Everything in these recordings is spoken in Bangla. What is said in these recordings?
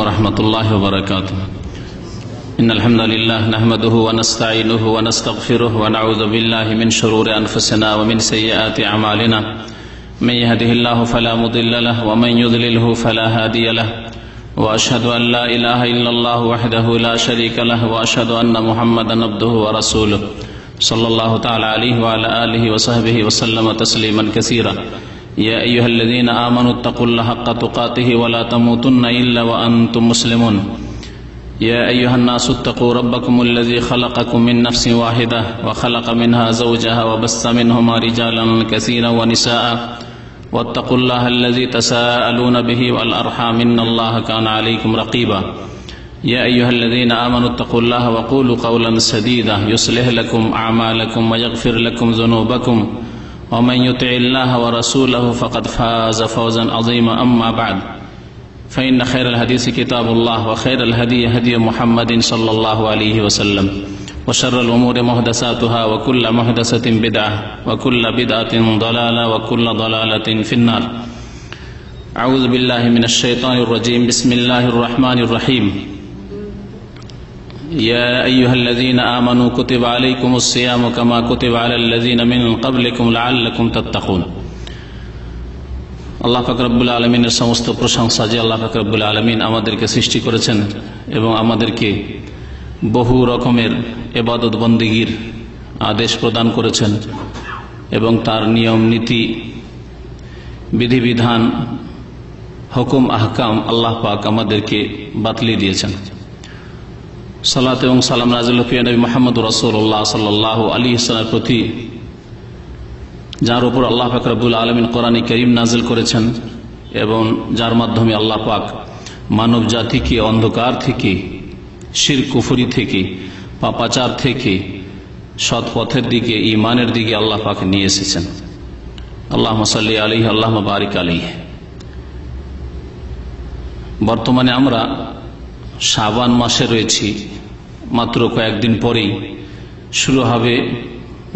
ورحمة الله وبركاته. إن الحمد لله نحمده ونستعينه ونستغفره ونعوذ بالله من شرور أنفسنا ومن سيئات أعمالنا. من يهده الله فلا مضل له ومن يضلله فلا هادي له، وأشهد أن لا إله إلا الله وحده لا شريك له، وأشهد أن محمدا عبده ورسوله صلى الله تعالى عليه وعلى آله وصحبه وسلم تسليما كثيرا. يا أيها الذين آمنوا اتقوا الله حق تقاته ولا تموتن إلا وأنتم مسلمون. يا أيها الناس اتقوا ربكم الذي خلقكم من نفس واحدة وخلق منها زوجها وبث منهما رجالا كثيرا ونساء، واتقوا الله الذي تساءلون به والأرحام إن الله كان عليكم رقيبا. يا أيها الذين آمنوا اتقوا الله وقولوا قولا سديدا يصلح لكم أعمالكم ويغفر لكم ذنوبكم، ومن يطع الله ورسوله فقد فاز فوزا عظيما. أما بعد، فإن خير الحديث كتاب الله، وخير الهدي هدي محمد صلى الله عليه وسلم، وشر الأمور محدثاتها، وكل محدثة بدعة، وكل بدعة ضلالة، وكل ضلالة في النار. أعوذ بالله من الشيطان الرجيم. بسم الله الرحمن الرحيم. يا أيها الذين آمنوا كتب عليكم الصيام كما كتب على الذين من قبلكم لعلكم تتقون. আল্লাহ পাক রব্বুল আলামিনের সমস্ত প্রশংসা যে আল্লাহ পাক রব্বুল আলামিন আমাদেরকে সৃষ্টি করেছেন এবং আমাদেরকে বহু রকমের ইবাদত বন্দেগীর আদেশ প্রদান করেছেন এবং তার নিয়ম নীতি বিধিবিধান হুকুম আহকাম আল্লাহ পাক আমাদেরকে বাতলি দিয়েছেন। সালাত এবং সালাম নাযিল প্রিয় নবী মুহাম্মদ রাসূলুল্লাহ সাল্লাল্লাহু আলাইহি ওয়াসাল্লামের প্রতি, যার উপর আল্লাহ পাক রব্বুল আলামিন কোরআনে কারীম নাযিল করেছেন এবং যার মাধ্যমে আল্লাহ পাক মানব জাতিকে অন্ধকার থেকে, শিরক কুফরি থেকে, পাপাচার থেকে সৎ পথের দিকে, ঈমানের দিকে আল্লাহ পাক নিয়ে এসেছেন। আল্লাহুম্মা সাল্লি আলাইহি আল্লাহুম্মা বারিক আলাইহি। বর্তমানে আমরা শাবান মাসে রয়েছি। মাত্র কয়েকদিন পরেই শুরু হবে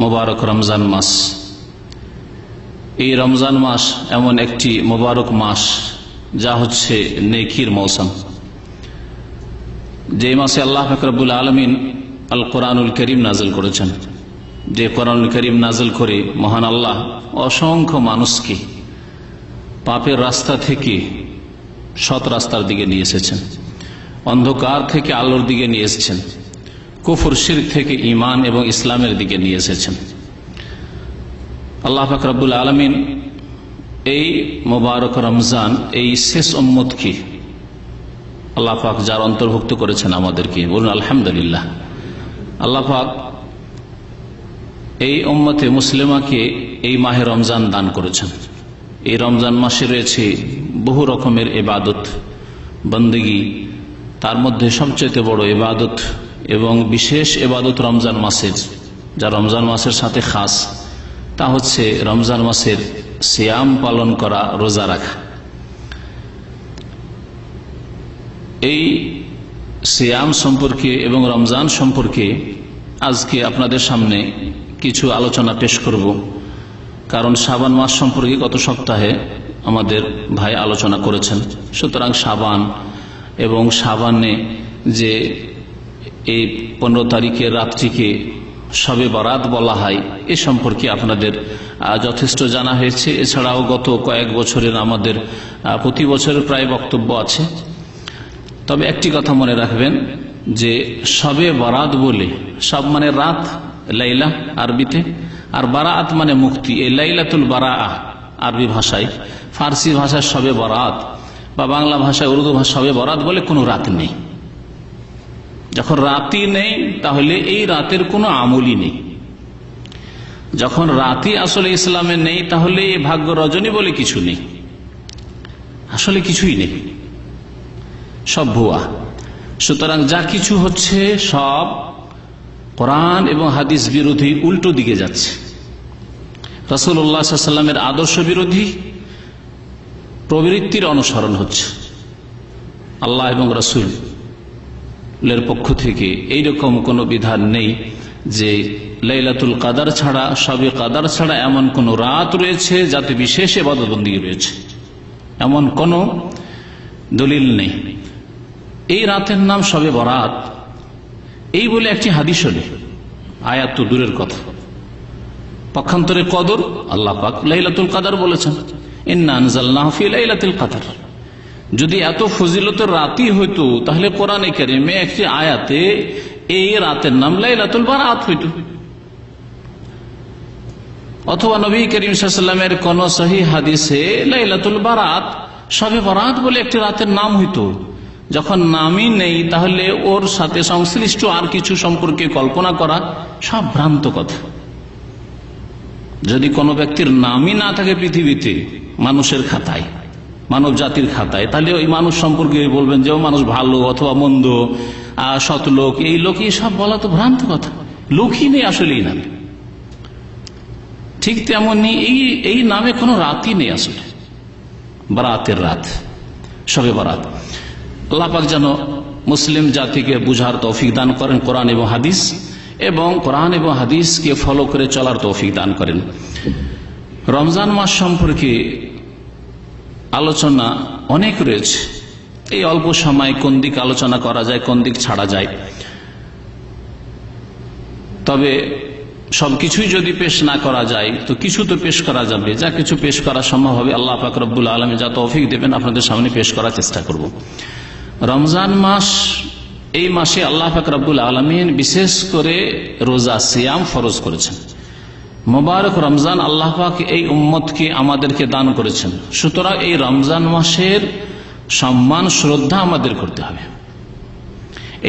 মোবারক রমজান মাস। এই রমজান মাস এমন একটি মোবারক মাস যা হচ্ছে নেকির মৌসুম, যে মাসে আল্লাহ পাক রব্বুল আলামিন আল কোরআনুল কারীম নাযিল করেছেন। যে কোরআনুল কারীম নাযিল করে মহান আল্লাহ অসংখ্য মানুষকে পাপের রাস্তা থেকে সৎ রাস্তার দিকে নিয়ে এসেছেন, অন্ধকার থেকে আলোর দিকে নিয়ে এসেছেন, কুফর শিরক থেকে ঈমান এবং ইসলামের দিকে নিয়ে এসেছেন। আল্লাহ পাক রব্বুল আলামিন এই মোবারক রমজান, এই শেষ উম্মতকে আল্লাহ পাক যার অন্তর্ভুক্ত করেছেন আমাদেরকে, বলুন আলহামদুলিল্লাহ। আল্লাহ পাক এই উম্মতে মুসলিমাকে এই মাহে রমজান দান করেছেন। এই রমজান মাসে রয়েছে বহু রকমের ইবাদত বন্দেগী, তার মধ্যে সবচেয়ে বড় ইবাদত এবং বিশেষ ইবাদত রমজান মাসের, যা রমজান মাসের সাথে খাস, তা হচ্ছে রমজান মাসের সিয়াম পালন করা, রোজা রাখা। এই সিয়াম সম্পর্কে এবং রমজান সম্পর্কে আজকে আপনাদের সামনে কিছু আলোচনা পেশ করব, কারণ শাবান মাস সম্পর্কে গত সপ্তাহে আমাদের ভাই আলোচনা করেছেন। সুতরাং শাবান এবং শাবানে যে এই 15 তারিখের রাত্রিকে শবে বারাত বলা হয়, এ সম্পর্কে আপনাদের যথেষ্ট জানা হয়েছে। এছাড়াও গত কয়েক বছরের আমাদের প্রতি বছরের প্রায় বক্তব্য আছে। তবে একটি কথা মনে রাখবেন যে শবে বারাত বলে, সব মানে রাত, লাইলা আরবিতে, আর বারাত মানে মুক্তি। এই লাইলাতুল বারাআ আরবি ভাষায়, ফার্সি ভাষায় শবে বারাত, বা বাংলা ভাষায় উর্দু ভাষা শবে বারাত বলে কোনো রাত নেই। যখন রাতই নেই তাহলে এই রাতের কোনো আমলই নেই। যখন রাতই আসলে ইসলামে নেই তাহলে এই ভাগ্য রজনী বলে কিছু নেই, আসলে কিছুই নেই, সব ভুয়া। সুতরাং যা কিছু হচ্ছে সব কোরআন এবং হাদিস বিরোধী, উল্টো দিকে যাচ্ছে। রাসূলুল্লাহ সাল্লাল্লাহু আলাইহি ওয়াসাল্লামের আদর্শ বিরোধী প্রবৃত্তির অনুসরণ হচ্ছে। আল্লাহ এবং রাসূলের পক্ষ থেকে এইরকম কোনো বিধান নেই যে লাইলাতুল কাদার ছাড়া, শবে কাদার ছাড়া এমন কোন রাত রয়েছে যাতে বিশেষ ইবাদত বন্দেগী রয়েছে, এমন কোন দলিল নেই। এই রাতের নাম শবে বরাত, এই বলে একটি হাদিস নেই, আয়াত তো দূরের কথা। পক্ষান্তরে কদর, আল্লাহ পাক লাইলাতুল কদর বলেছেন, ইন্না আনজালনাহু ফি লাইলাতুল কদর। যদি এত ফজিলতের রাতই হইতো তাহলে কোরআনে কারিমে একটি আয়াতে এই রাতের নাম লাইলাতুল বারাত হইত, অথবা নবী করিম সাল্লাল্লাহু আলাইহি ওয়াসাল্লামের কোন সহিহ হাদিসে লাইলাতুল বারাত, শবে বরাত বলে একটি রাতের নাম হইতো। যখন নামই নেই তাহলে ওর সাথে সংশ্লিষ্ট আর কিছু সম্পর্কে কল্পনা করা সব ভ্রান্ত কথা। যদি কোনো ব্যক্তির নামই না থাকে পৃথিবীতে মানুষের খাতায়, মানব জাতির খাতায়, তাহলে ওই মানুষ সম্পর্কে বলবেন যে ও মানুষ ভালো অথবা মন্দ, সৎ লোক, এই লোক, এই সব বলা তো ভ্রান্ত কথা। লোকই নেই আসলেই নামে। ঠিক তেমনি এই নামে কোনো রাতই নেই আসলে, বারাতের রাত, শবে বারাত। আল্লাহ পাক যেন মুসলিম জাতিকে বুঝার তৌফিক দান করেন কোরআন এবং হাদিস, এবং কোরআন এবং হাদিসকে ফলো করে চলার তৌফিক দান করেন। রমজান মাস সম্পর্কে আলোচনা অনেক রয়েছে। এই অল্প সময় কোন দিক আলোচনা করা যায়, কোন দিক ছাড়া যায়। তবে সবকিছুই যদি পেশ না করা যায় তো কিছু তো পেশ করা যাবে। যা কিছু পেশ করা সম্ভব হবে আল্লাহ পাক রব্বুল আলামিন যা তৌফিক দেবেন আপনাদের সামনে পেশ করার চেষ্টা করব। রমজান মাস, এই মাসে আল্লাহ পাক রব্বুল আলামিন বিশেষ করে রোজা সিয়াম ফরজ করেছেন। মোবারক রমজান আল্লাহ পাক এই উম্মতকে আমাদেরকে দান করেছেন। সুতরাং এই রমজান মাসের সম্মান শ্রদ্ধা আমাদের করতে হবে।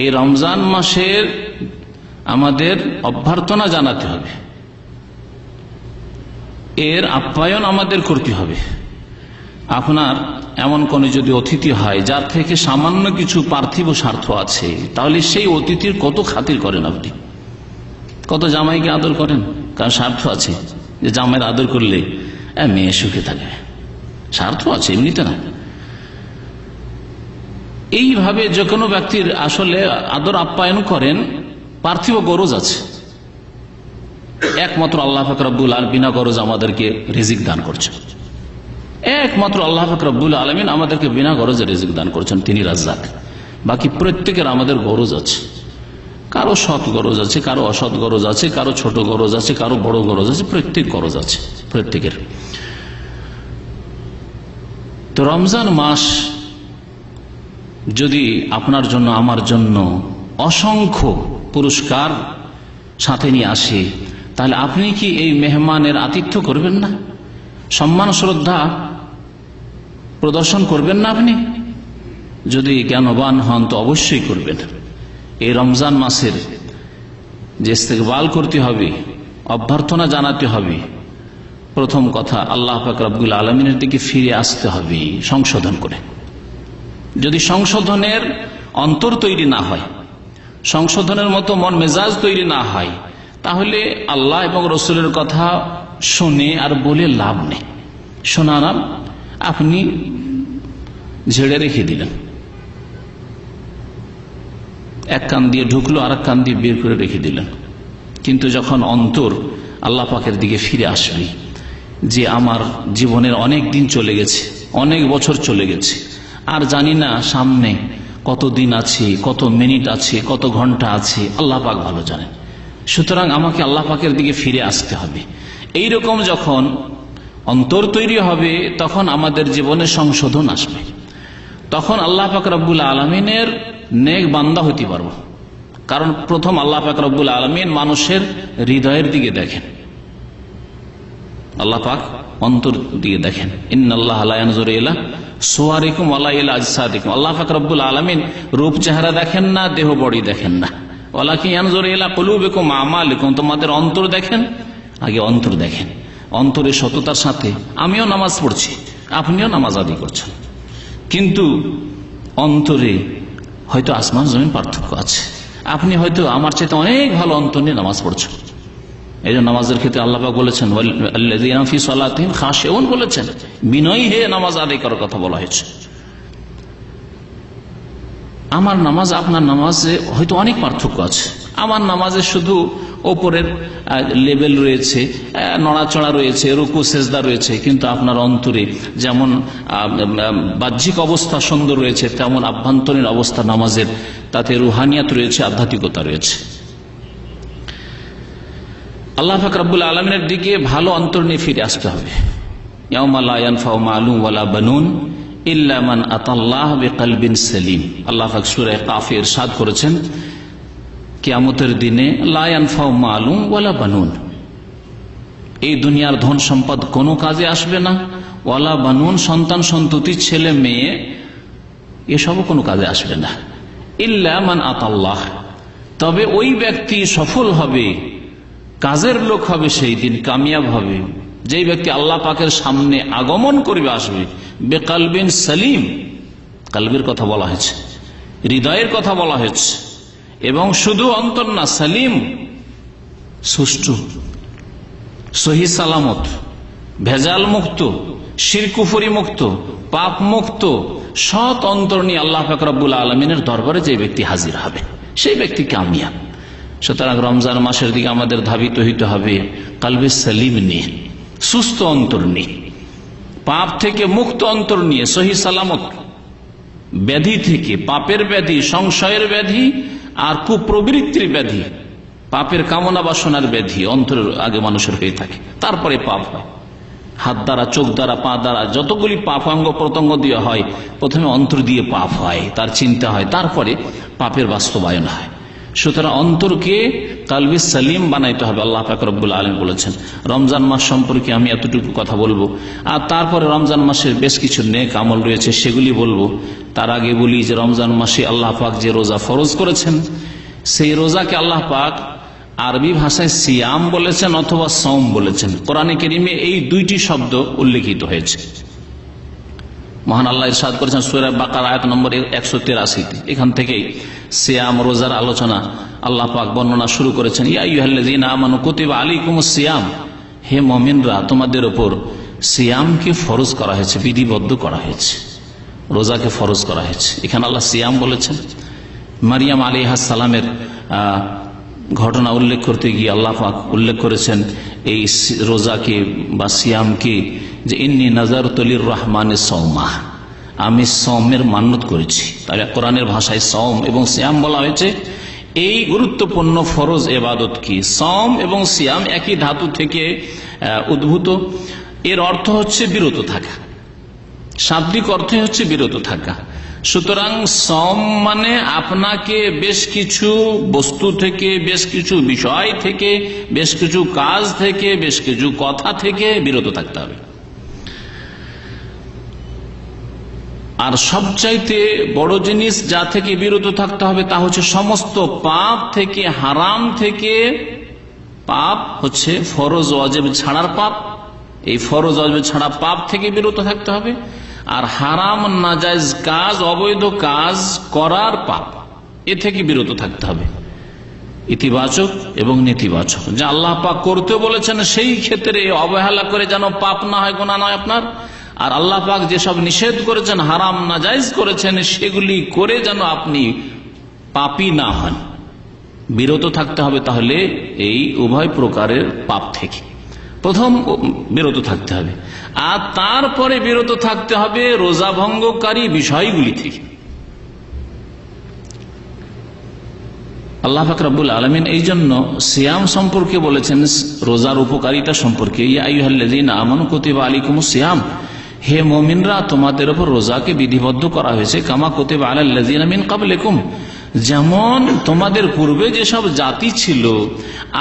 এই রমজান মাসের আমাদের অভ্যর্থনা জানাতে হবে, এর আপ্যায়ন আমাদের করতে হবে। আপনার এমন কোন যদি অতিথি হয় যার থেকে সামান্য কিছু পার্থিব স্বার্থ আছে, তাহলে সেই অতিথির কত খাতির করেন আপনি, কত জামাইকে আদর করেন, কারণ স্বার্থ আছে যে জামাইয়ের আদর করলে মেয়ে সুখে থাকবে, স্বার্থ আছে, এমনিতে না। এইভাবে যে কোনো ব্যক্তির আসলে আদর আপ্যায়ন করেন, পার্থিব গরজ আছে। একমাত্র আল্লাহ পাক রব্বুল আলামিন বিনা গরজ আমাদেরকে রিজিক দান করছেন। একমাত্র আল্লাহ পাক রব্বুল আলামিন আমাদেরকে বিনা গরজে রিজিক দান করছেন, তিনি রাজ্জাক। বাকি প্রত্যেকের আমাদের গরজ আছে, কারো সৎ গরজ আছে, কারো অসৎ গরজ আছে, কারো ছোট গরজ আছে, কারো বড় গরজ আছে, প্রত্যেক গরজ আছে প্রত্যেকের। তো রমজান মাস যদি আপনার জন্য আমার জন্য অসংখ্য পুরস্কার সাথে নিয়ে আসে, তাহলে আপনি কি এই মেহমানের আতিথ্য করবেন না, সম্মান শ্রদ্ধা প্রদর্শন করবেন না? আপনি যদি জ্ঞানবান হন তো অবশ্যই করবেন। এই রমজান মাসের যে ইস্তেকবাল করতে হবে, অভ্যর্থনা জানাতে হবে, প্রথম কথা আল্লাহ পাক রব্বুল আলামিনের দিকে ফিরে আসতে হবে সংশোধন করে। যদি সংশোধনের অন্তর তৈরি না হয়, সংশোধনের মতো মন মেজাজ তৈরি না হয়, তাহলে আল্লাহ এবং রসুলের কথা শুনে আর বলে লাভ নেই। শোনালাম, আপনি ঝেড়ে রেখে দিলেন, এক কান দিয়ে ঢুকলো আর এক কান দিয়ে বের করে রেখে দিলেন। কিন্তু যখন অন্তর আল্লাহ পাকের দিকে ফিরে আসবে, যে আমার জীবনের অনেক দিন চলে গেছে, অনেক বছর চলে গেছে, আর জানি না সামনে কত দিন আছে, কত মিনিট আছে, কত ঘন্টা আছে, আল্লাহ পাক ভালো জানেন। সুতরাং আমাকে আল্লাহ পাকের দিকে ফিরে আসতে হবে। এইরকম যখন অন্তর তৈরি হবে, তখন আমাদের জীবনে সংশোধন আসবে, তখন আল্লাহ পাক রব্বুল আলামিনের নেক বান্দা হতে পারবো। কারণ প্রথম আল্লাহ পাক রব্বুল আলামিন মানুষের হৃদয়ের দিকে দেখেন, আল্লাহ পাক অন্তর দিকে দেখেন। ইন্নাল্লাহ লা ইয়ানজুরু ইলা সুওয়ারিকুম ওয়ালা ইলা আজসাদিকুম। আল্লাহ পাক রব্বুল আলামিন রূপ চেহারা দেখেন না, দেহ বডি দেখেন না। ওয়ালাকিন ইয়ানজুরু ইলা কুলুবিকুম ওয়া আমালিকুম, তোমাদের অন্তর দেখেন, আগে অন্তর দেখেন। অন্তরের সততার সাথে আমিও নামাজ পড়ছি, আপনিও নামাজ আদায় করছেন, কিন্তু অন্তরে হয়তো আসমান জমিন পার্থক্য আছে। আপনি হয়তো আমার চাইতে অনেক ভালো অন্তর নিয়ে নামাজ পড়ছেন। এই জন্য নামাজের ক্ষেত্রে আল্লাহ পাক বলেছেন ওয়াল্লাযীনা ফি সালাতিহিম খাশিউন, বলেছেন বিনয়ী হয়ে নামাজ আদায় করার কথা বলা হয়েছে। আমার নামাজ আপনার নামাজে হয়তো অনেক পার্থক্য আছে। আমার নামাজে শুধু ওপরের লেভেল রয়েছে, নড়াচড়া রয়েছে, রুকু সেজদা রয়েছে, কিন্তু আপনার অন্তরে যেমন বাহ্যিক অবস্থা সুন্দর রয়েছে, তেমন আভ্যন্তরীণ অবস্থা নামাজের, তাতে রুহানিয়াত রয়েছে, আধ্যাত্মিকতা রয়েছে। আল্লাহ পাক রব্বুল আলামিনের দিকে ভালো অন্তর নিয়ে ফিরে আসতে হবে। ইয়াউমা লা ইয়ানফাউ মালুন ওয়ালা বানুন ইল্লা মান আতাল্লাহ বিকলবিন সালিম। আল্লাহ পাক সূরা কাফে ইরশাদ করেছেন, কিয়ামতের দিনে লা ইয়ানফাউ মালুন ওয়ালা বানুন, এই দুনিয়ার ধন সম্পদ কোনো কাজে আসবে না, ওয়ালা বানুন সন্তান সন্ততি ছেলে মেয়ে এসবও কোনো কাজে আসবে না, ইল্লা মান আতাল্লাহ, তবে ওই ব্যক্তি সফল হবে, কাজের লোক হবে, সেই দিন কামিয়াব হবে যেই ব্যক্তি আল্লাহ পাকের সামনে আগমন করবে, আসবে বেকালবিন সালিম, কালবের কথা বলা হয়েছে, হৃদয়ের কথা বলা হয়েছে, এবং শুধু অন্তর না, সালিম সুষ্ঠু, সহি সালামত, ভেজাল মুক্ত, শিরকুফরি মুক্ত, পাপ মুক্ত, সৎ অন্তর নিয়ে আল্লাহ পাক রব্বুল আলামিনের দরবারে যে ব্যক্তি হাজির হবে সেই ব্যক্তি কামিয়াব। সুতরাং রমজান মাসের দিকে আমাদের ধাবিত হইতে হবে কালবে সালিম নিয়ে, সুস্থ অন্তর নিয়ে, পাপ থেকে মুক্ত অন্তর নিয়ে, সহি সালামত, ব্যাধি থেকে, পাপের ব্যাধি, সংশয়ের ব্যাধি আর কুপ্রবৃত্তির ব্যাধি, পাপের কামনা বাসনার ব্যাধি অন্তরের আগে মানুষের হয়ে থাকে, তারপরে পাপ হয়। হাত দ্বারা, চোখ দ্বারা, পা দ্বারা যতগুলি পাপ অঙ্গ প্রত্যঙ্গ দিয়ে হয়, প্রথমে অন্তর দিয়ে পাপ হয়, তার চিন্তা হয়, তারপরে পাপের বাস্তবায়ন হয়। সুতরাং অন্তরকে কালবি সালিম বানাইতে হবে। আল্লাহ পাক রব্বুল আলামিন বলেছেন। রমজান মাস সম্পর্কে আমি এতটুকু কথা বলবো, আর তারপরে রমজান মাসের বেশ কিছু নেক আমল রয়েছে সেগুলি বলবো। তার আগে বলি যে রমজান মাসে আল্লাহ পাক যে রোজা ফরজ করেছেন, সেই রোজাকে আল্লাহ পাক আরবি ভাষায় সিয়াম বলেছেন অথবা সওম বলেছেন। কোরআনে কারীমে এই দুইটি শব্দ উল্লেখিত হয়েছে। মহান আল্লাহ ইরশাদ করেছেন সূরা বাকারা আয়াত নম্বর 183-তে, এখান থেকেই সিয়াম রোজার আলোচনা আল্লাহ পাক বর্ণনা শুরু করেছেন। ইয়া আইয়ুহাল্লাযীনা আমানু কুতিবা আলাইকুমুস সিয়াম, হে মুমিনরা তোমাদের উপর সিয়ামকে ফরজ করা হয়েছে, বিধিবদ্ধ করা হয়েছে, রোজাকে ফরজ করা হয়েছে। এখানে আল্লাহ সিয়াম বলেছেন। মারিয়াম আলাইহিস সালামের ঘটনা উল্লেখ করতে গিয়ে আল্লাহ পাক উল্লেখ করেছেন এই রোজাকে বা সিয়ামকে যে ইন্নী নাযারতু লির-রহমানি সাওমা, আমি সওমের মান্যত করেছি। তাহলে কোরআনের ভাষায় সওম এবং সিয়াম বলা হয়েছে। এই গুরুত্বপূর্ণ ফরজ ইবাদত কি, সওম এবং সিয়াম একই ধাতু থেকে উদ্ভূত। এর অর্থ হচ্ছে বিরত থাকা, শাব্দিক অর্থই হচ্ছে বিরত থাকা। সুতরাং সওম মানে আপনাকে বেশ কিছু বস্তু থেকে, বেশ কিছু বিষয় থেকে, বেশ কিছু কাজ থেকে, বেশ কিছু কথা থেকে বিরত থাকতে হবে। আর সবচাইতে বড় জিনিস যা থেকে বিরত থাকতে হবে তা হচ্ছে সমস্ত পাপ থেকে, হারাম থেকে। পাপ হচ্ছে ফরজ ওয়াজিব ছাড়ার পাপ, এই ফরজ ওয়াজিব ছাড়া পাপ থেকে বিরত থাকতে হবে। আর হারাম নাজায়েজ কাজ, অবৈধ কাজ করার পাপ, এ থেকে বিরত থাকতে হবে। ইতিবাচক এবং নেতিবাচক যা আল্লাহ পাক করতে বলেছেন সেই ক্ষেত্রে অবহেলা করে যেন পাপ না হয়, গুনাহ নয় আপনার। আর আল্লাহ পাক যেসব নিষেধ করেছেন, হারাম নাজায়েজ করেছেন, সেগুলি করে যেন আপনি পাপী না হন, বিরত থাকতে হবে। তাহলে এই উভয় প্রকারের পাপ থেকে প্রথম বিরত থাকতে হবে, আর তারপরে বিরত থাকতে হবে রোজা ভঙ্গকারী বিষয়গুলি থেকে। আল্লাহ পাক রব্বুল আলামিন এই জন্য সিয়াম সম্পর্কে বলেছেন, রোজার উপকারিতা সম্পর্কে, ইয়া আইয়ুহাল্লাযীনা আমানু কুতিবা আলাইকুমুস সিয়াম, হে মুমিনরা তোমাদের উপর রোজাকে বিধিবদ্ধ করা হয়েছে, কামা কুতিবা আলাল্লাযীনা মিন ক্বাবলিকুম, যেমন তোমাদের পূর্বে যেসব জাতি ছিল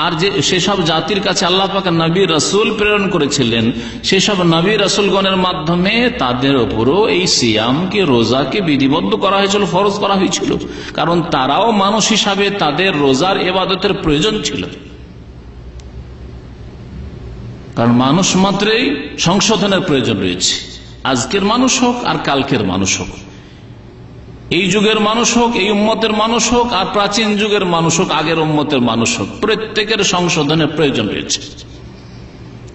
আর যে সেসব জাতির কাছে আল্লাহ পাক নবী রাসূল প্রেরণ করেছিলেন, সেসব নবী রাসূলগণের মাধ্যমে তাদের উপরও এই সিয়ামকে, রোজাকে বিধিবদ্ধ করা হয়েছিল, ফরজ করা হয়েছিল। কারণ তারাও মানুষ হিসাবে তাদের রোজার ইবাদতের প্রয়োজন ছিল। কারণ মানুষ মাত্রই সংশোধনের প্রয়োজন রয়েছে, আজকের মানুষ হোক আর কালকের মানুষ হোক, এই যুগের মানুষ হোক, এই উম্মতের মানুষ হোক, আর প্রাচীন যুগের মানুষ হোক, আগের উম্মতের মানুষ হোক, প্রত্যেকের সংশোধনের প্রয়োজন রয়েছে।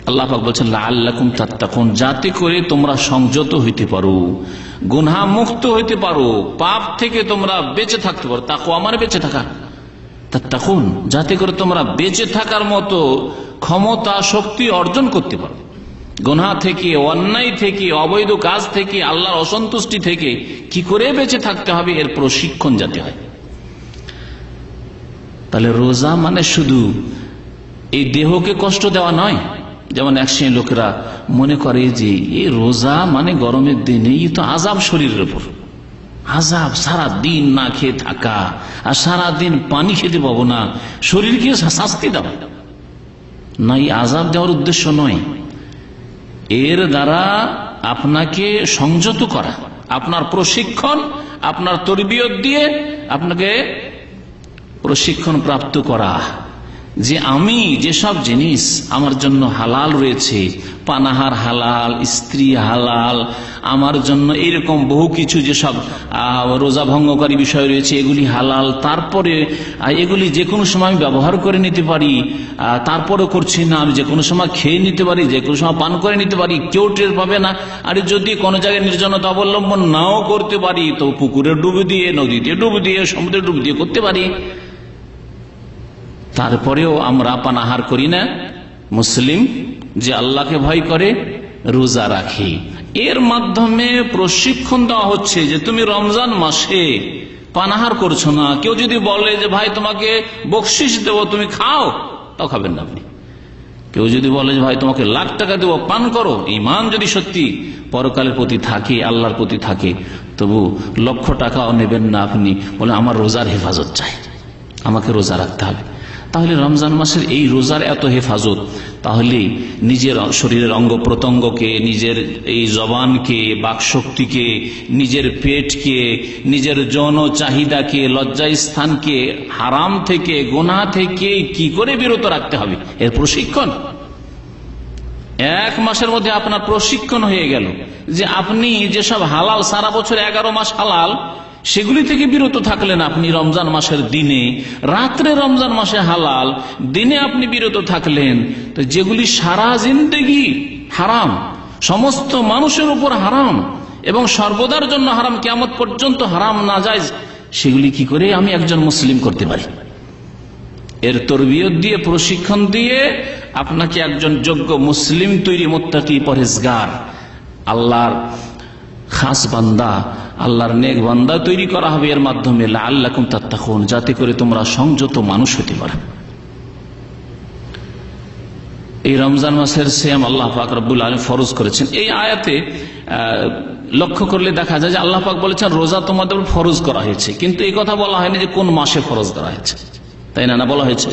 আল্লাহ পাক বলছেন লাআল্লাকুম তাত্তাকুন, যাতে করে তোমরা সংযত হইতে পারো, গুনাহ মুক্ত হইতে পারো, পাপ থেকে তোমরা বেঁচে থাকতে পারো। তাকওয়া মানে বেঁচে থাকা, তাত্তাকুন, যাতে করে তোমরা বেঁচে থাকার মতো ক্ষমতা শক্তি অর্জন করতে পারো। গুনাহ থেকে, অন্যায় থেকে, অবৈধ কাজ থেকে, আল্লাহর অসন্তুষ্টি থেকে কি করে বেঁচে থাকতে হবে এর প্রশিক্ষণ যাতে হয়। তাহলে রোজা মানে শুধু এই দেহকে কষ্ট দেওয়া নয়। যেমন এক শ্রেণীর লোকেরা মনে করে যে এই রোজা মানে গরমের দিনে এই তো আযাব শরীরের উপর, আযাব, সারা দিন না খেয়ে থাকা আর সারা দিন পানি খেতে পাবো না, শরীরকে শাস্তি দেওয়া না, এই আযাব দেওয়ার উদ্দেশ্য নয়। এর দ্বারা আপনাকে সংযত করা, আপনার প্রশিক্ষণ, আপনার তরবিয়ত দিয়ে আপনাকে প্রশিক্ষণ প্রাপ্ত করা যে আমি যেসব জিনিস আমার জন্য হালাল রয়েছে, পানাহার হালাল, স্ত্রী হালাল, আমার জন্য এরকম বহু কিছু যেসব রোজা ভঙ্গকারী বিষয় রয়েছে এগুলি হালাল, তারপরে এগুলি যে কোনো সময় আমি ব্যবহার করে নিতে পারি, তারপরেও করছি না, আমি যে কোনো সময় খেয়ে নিতে পারি, যে কোনো সময় পান করে নিতে পারি, কেউ টের পাবে না। আর যদি কোনো জায়গায় নির্জনতা অবলম্বন নাও করতে পারি তো পুকুরে ডুবে দিয়ে, নদীতে ডুবে দিয়ে, সমুদ্রে ডুবে দিয়ে করতে পারি, তারপরেও আমরা পানাহার করি না। মুসলিম যে আল্লাহকে ভয় করে রোজা রাখে, এর মাধ্যমে প্রশিক্ষণ দেওয়া হচ্ছে যে তুমি রমজান মাসে পানাহার করছো না। কেউ যদি বলে যে ভাই তোমাকে বকশিস দেবো, তুমি খাও, তাও খাবেন না আপনি। কেউ যদি বলে যে ভাই তোমাকে লাখ টাকা দেবো, পান করো, ঈমান যদি সত্যি পরকালের প্রতি থাকে, আল্লাহর প্রতি থাকে, তবু লক্ষ টাকাও নেবেন না আপনি, বলে আমার রোজার হেফাজত চাই, আমাকে রোজা রাখতে হবে। তাহলে রমজান মাসের এই রোজার এত হেফাজত, তাহলে নিজের শরীরের অঙ্গ প্রত্যঙ্গকে, নিজের এই জবানকে, বাকশক্তিকে, নিজের পেটকে, নিজের যৌন চাহিদাকে, লজ্জাস্থানকে হারাম থেকে, গুনাহ থেকে কি করে বিরত রাখতে হবে এর প্রশিক্ষণ। এক মাসের মধ্যে আপনার প্রশিক্ষণ হয়ে গেল যে আপনি যেসব হালাল, সারা বছর 11 মাস হালাল, সেগুলি থেকে বিরত থাকলেন আপনি রমজান মাসের দিনে, রাত্রে রমজান মাসে হালাল, দিনে আপনি বিরত থাকলেন। তো যেগুলি সারা জিন্দেগি হারাম, সমস্ত মানুষের উপর হারাম এবং সর্বদার জন্য হারাম, কিয়ামত পর্যন্ত হারাম নাজায়েজ, সেগুলি কি করে আমি একজন মুসলিম করতে পারি? এর তরবিয়ত দিয়ে, প্রশিক্ষণ দিয়ে আপনাকে একজন যোগ্য মুসলিম তৈরি, মুত্তাকি, পরহেজগার, আল্লাহর খাস বান্দা, আল্লাহর নেক বান্দা তৈরি করা হবে এর মাধ্যমে। লাআল্লাকুম তাত্তাকুন, যাতে করে তোমরা সংযত মানুষ হতে পারো। এই রমজান মাসের সিয়াম আল্লাহ পাক রব্বুল আলামিন ফরজ করেছেন। এই আয়াতে লক্ষ্য করলে দেখা যায় যে আল্লাহ পাক বলেছেন রোজা তোমাদের ফরজ করা হয়েছে, কিন্তু এই কথা বলা হয়নি যে কোন মাসে ফরজ করা হয়েছে, তাই না? বলা হয়েছে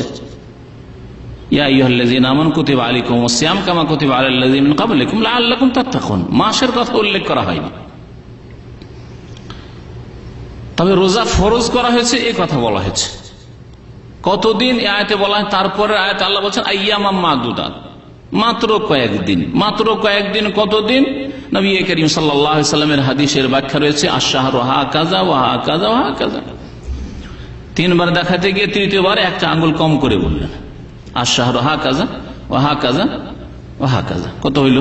ইয়া আইয়ুহাল্লাযীনা আমানু কুতিবা আলাইকুমুস সিয়াম কামা কুতিবা আলাল্লাযীনা মিন ক্বাবলিকুম লাআল্লাকুম তাত্তাকুন। মাসের কথা উল্লেখ করা হয়নি, তবে রোজা ফরজ করা হয়েছে এই কথা বলা হয়েছে। কতদিন এই আয়াতে বলা হয়? তারপরে আয়াতে আল্লাহ বলছেন আইয়ামাম মাদুদাত, মাত্র কয়েকদিন। মাত্র কয়েকদিন, কতদিন? নবী করিম সাল্লাল্লাহু আলাইহি ওয়াসাল্লামের হাদিসের ব্যাখ্যা রয়েছে আশ-শাহরু হাকাযা ওয়া হাকাযা ওয়া হাকাযা। তিনবার দেখাতে গিয়ে তৃতীয়বার একটা আঙ্গুল কম করে বললেন আশ-শাহরু হাকাযা ওয়া হাকাযা ওয়া হাকাযা। কত হইল?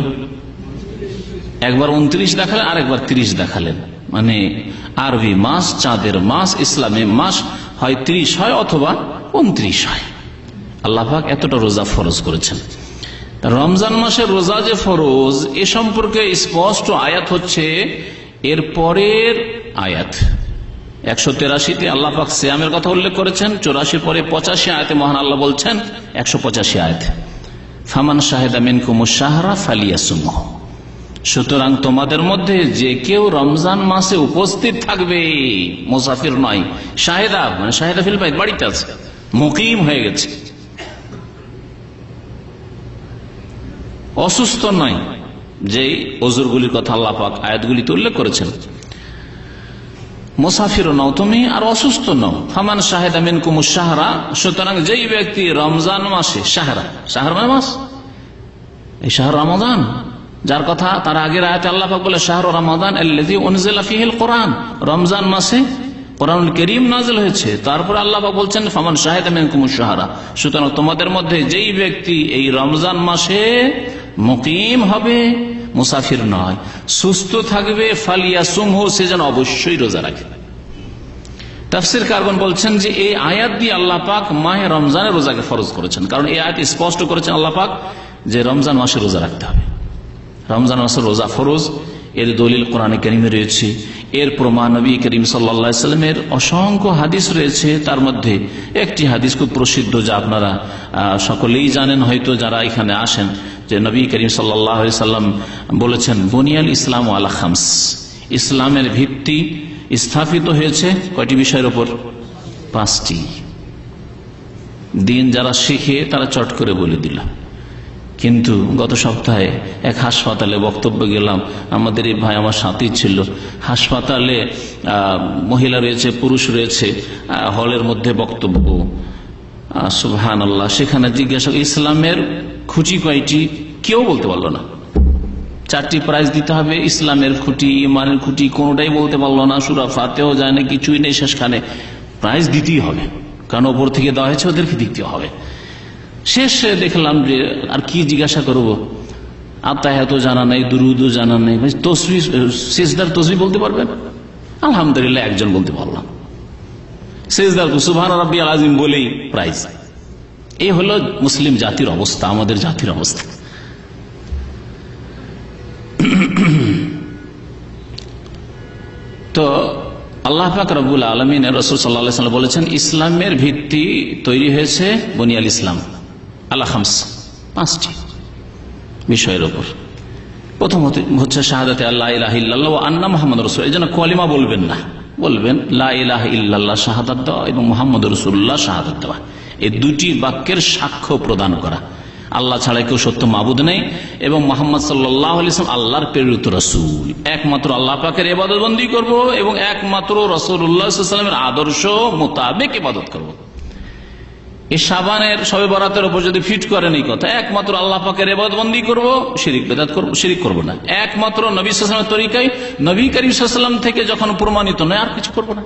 একবার 29 দেখালেন, আরেকবার 30 দেখালেন। মানে আরবি মাস, চাঁদের মাস, ইসলামী মাস হয় 30 হয় অথবা 29 হয়। আল্লাহ পাক এতটা রোজা ফরজ করেছেন। রমজান মাসের রোজা যে ফরজ, এ সম্পর্কে স্পষ্ট আয়াত হচ্ছে এর পরের আয়াত 183-তে আল্লাহ পাক সিয়ামের কথা উল্লেখ করেছেন। 84 পরে 85 আয়াতে মহান আল্লাহ বলছেন, 185 আয়াতে ফামান শাহিদা মিনকুমুশ শাহরা ফালিয়াসুমহু, সুতরাং তোমাদের মধ্যে যে কেউ রমজান মাসে উপস্থিত থাকবে, মুসাফির নয়, শাহেদা মানে শাহেদা ফিল বাইত, বাড়িতে আছে, মুকিম হয়ে গেছে, অসুস্থ নয়, যেই ওজরগুলির কথা আল্লাহ পাক আয়াতগুলিতে উল্লেখ করেছেন। মুসাফির নও তুমি আর অসুস্থ নও। ফামান শাহেদা মিনকুমুশ শাহরা, সুতরাং যেই ব্যক্তি রমজান মাসে, শাহরা, শাহর মানে মাস, এই শাহর রমাদান যার কথা তার আগের আয়াতে আল্লাহ পাক বলে শাহরু রমাদান আল্লাযী উনজিলা ফীহিল কুরআন, রমজান মাসে কোরআনুল কারীম নাযিল হয়েছে। তারপর আল্লাহ পাক বলছেন ফামান শাহিদা মিনকুমুশ শাহরা, সুতরাং তোমাদের মধ্যে যেই ব্যক্তি এই রমজান মাসে মুকিম হবে, মুসাফির নয়, সুস্থ থাকবে, ফালিয়াসুমহু, সে যেন অবশ্যই রোজা রাখে। তাফসীর কারগণ বলছেন যে এই আয়াত দিয়ে আল্লাহ পাক মাহে রমজানের রোজাকে ফরজ করেছেন, কারণ এই আয়াত স্পষ্ট করেছেন আল্লাহ পাক যে রমজান মাসে রোজা রাখতে হবে। রমজান মাসের রোজা ফরজ, এর দলিল কোরআনে কারিমে রয়েছে, এর প্রমাণ নবী করিম সাল্লাল্লাহু আলাইহি সাল্লামের অসংখ্য হাদিস রয়েছে। তার মধ্যে একটি হাদিস খুব প্রসিদ্ধ, যা আপনারা সকলেই জানেন হয়তো যারা এখানে আসেন, যে নবী করিম সাল্লাল্লাহু আলাইহি সাল্লাম বলেছেন, বুনিয়াল ইসলাম আলা খামস, ইসলামের ভিত্তি স্থাপিত হয়েছে কয়টি বিষয়ের উপর? 5টি। দিন যারা শিখে তারা চট করে বলে দিল, কিন্তু গত সপ্তাহে এক হাসপাতালে বক্তব্য গেলাম, আমাদের এই ভাই আমার সাথী ছিল। হাসপাতালে মহিলা রয়েছে, পুরুষ রয়েছে, হলের মধ্যে বক্তব্য, সুবহানাল্লাহ। সেখানে জিজ্ঞাসা, ইসলামের খুঁটি কয়টি? কেউ বলতে পারলো না। 4টি প্রাইজ দিতে হবে, ইসলামের খুঁটি, ইমানের খুঁটি, কোনোটাই বলতে পারলো না। সূরা ফাতিহাও যায় না, কিছুই নেই। শেষখানে প্রাইজ দিতেই হবে, কারণ ওপর থেকে দেওয়া হয়েছে, ওদেরকে দিতে হবে। শেষে দেখলাম যে আর কি জিজ্ঞাসা করবো, আত্মায়াতও জানা নেই, দুরুদও জানা নেই, তসবিহ, সিজদার তসবিহ বলতে পারবেন? আলহামদুলিল্লাহ একজন বলতে পারলাম। সিজদার সুবহান রাব্বিয়াল আযীম বলেই প্রাইজ। এই হলো মুসলিম জাতির অবস্থা, আমাদের জাতির অবস্থা। তো আল্লাহ পাক রব্বুল আলামিন রাসূল সাল্লাল্লাহু আলাইহি ওয়াসাল্লাম বলেছেন, ইসলামের ভিত্তি তৈরি হয়েছে বুনিয়াল ইসলাম আলা খামস, 5টি বিষয়ের উপর। প্রথম হচ্ছে শাহাদাতে আল্লা ইলাহা ইল্লাল্লাহ ওয়া আন্না মুহাম্মাদুর রাসূলুল্লাহ। এই জন্য কলিমা বলবেন না, বলবেন লা ইলাহা ইল্লাল্লাহ শাহাদাত দেওয়া এবং মুহাম্মাদুর রাসূলুল্লাহ শাহাদাত দেওয়া। এই দুটি বাক্যের সাক্ষ্য প্রদান করা, আল্লাহ ছাড়া কেউ সত্য মাবুদ নেই এবং মুহাম্মদ সাল্লাল্লাহু আলাইহি ওয়াসাল্লাম আল্লাহর প্রেরিত রাসূল। একমাত্র আল্লাহ পাকের ইবাদত বন্দী করব এবং একমাত্র রাসূলুল্লাহ সাল্লাল্লাহু আলাইহি ওয়াসাল্লামের আদর্শ মোতাবেক ইবাদত করব। এই শাবানের শবে বরাতের উপর যদি ফিট করেন এই কথা, একমাত্র আল্লাহ পাকের ইবাদত বন্দী করব, শিরিক বিদআত করব, শিরিক করব না। একমাত্র নবী সাল্লাল্লাহু আলাইহি ওয়াসাল্লামের তরিকায়, নবী করিম সাল্লাল্লাহু আলাইহি ওয়াসাল্লাম থেকে যখন প্রমাণিত নয় আর কিছু করব না।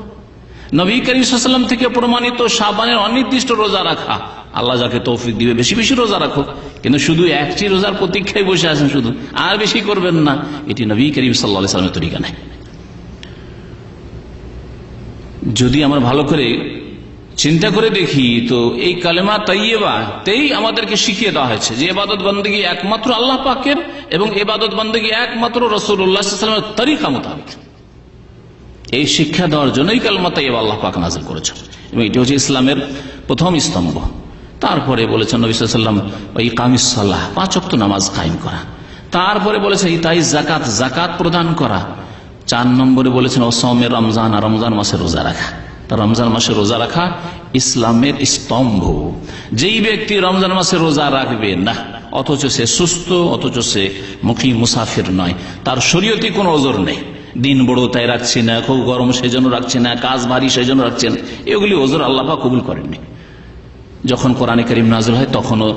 নবী করিম সাল্লাল্লাহু আলাইহি ওয়াসাল্লাম থেকে প্রমাণিত শাবানের অনির্দিষ্ট রোজা রাখা, আল্লাহ যাকে তৌফিক দিবে বেশি বেশি রোজা রাখো, কিন্তু শুধু একটি রোজার প্রতীক্ষায় বসে আছেন শুধু, আর বেশি করবেন না, এটি নবী করিম সাল্লাল্লাহু আলাইহি ওয়াসাল্লামের তরিকা নাই। যদি আমরা ভালো করে চিন্তা করে দেখি তো এই কালেমা তাইয়্যিবাতেই আমাদেরকে শিখিয়ে দেওয়া হয়েছে যে ইবাদত বন্দেগী একমাত্র আল্লাহ পাকের এবং ইবাদত বন্দেগী একমাত্র রাসূলুল্লাহ সাল্লাল্লাহু আলাইহি ওয়াসাল্লামের তরিকা মোতাবেক। এই শিক্ষা দেওয়ার জন্যই কালেমা তাইয়্যিবা আল্লাহ পাক নাযিল করেছেন এবং এটি হচ্ছে ইসলামের প্রথম স্তম্ভ। তারপরে বলেছেন নবী সাল্লাল্লাহু আলাইহি ওয়াসাল্লাম ইকামিস সালাহ, 5 ওয়াক্ত নামাজ কায়েম করা। তারপরে বলেছে ইতাইজ যাকাত, যাকাত প্রদান করা। 4 নম্বরে বলেছেন ওয়াসওমে রমজান, রমজান মাসে রোজা রাখা। রমজান মাসে রোজা রাখা ইসলামের স্তম্ভ। যেই ব্যক্তি রমজান মাসে রোজা রাখবে না, অথচ সে সুস্থ, অথচ সে মুকিম মুসাফির নয়, তার শরীয়তে কোনো ওজর নেই, দিন বড় তাই রাখছি না, খুব গরম সেজন্য রাখছি না, কাজ ভারী সেজন্য রাখছেন, এগুলি ওজর আল্লাহ পাক কবুল করেননি। যখন কোরআনে কারীম নাযিল হয় তখনও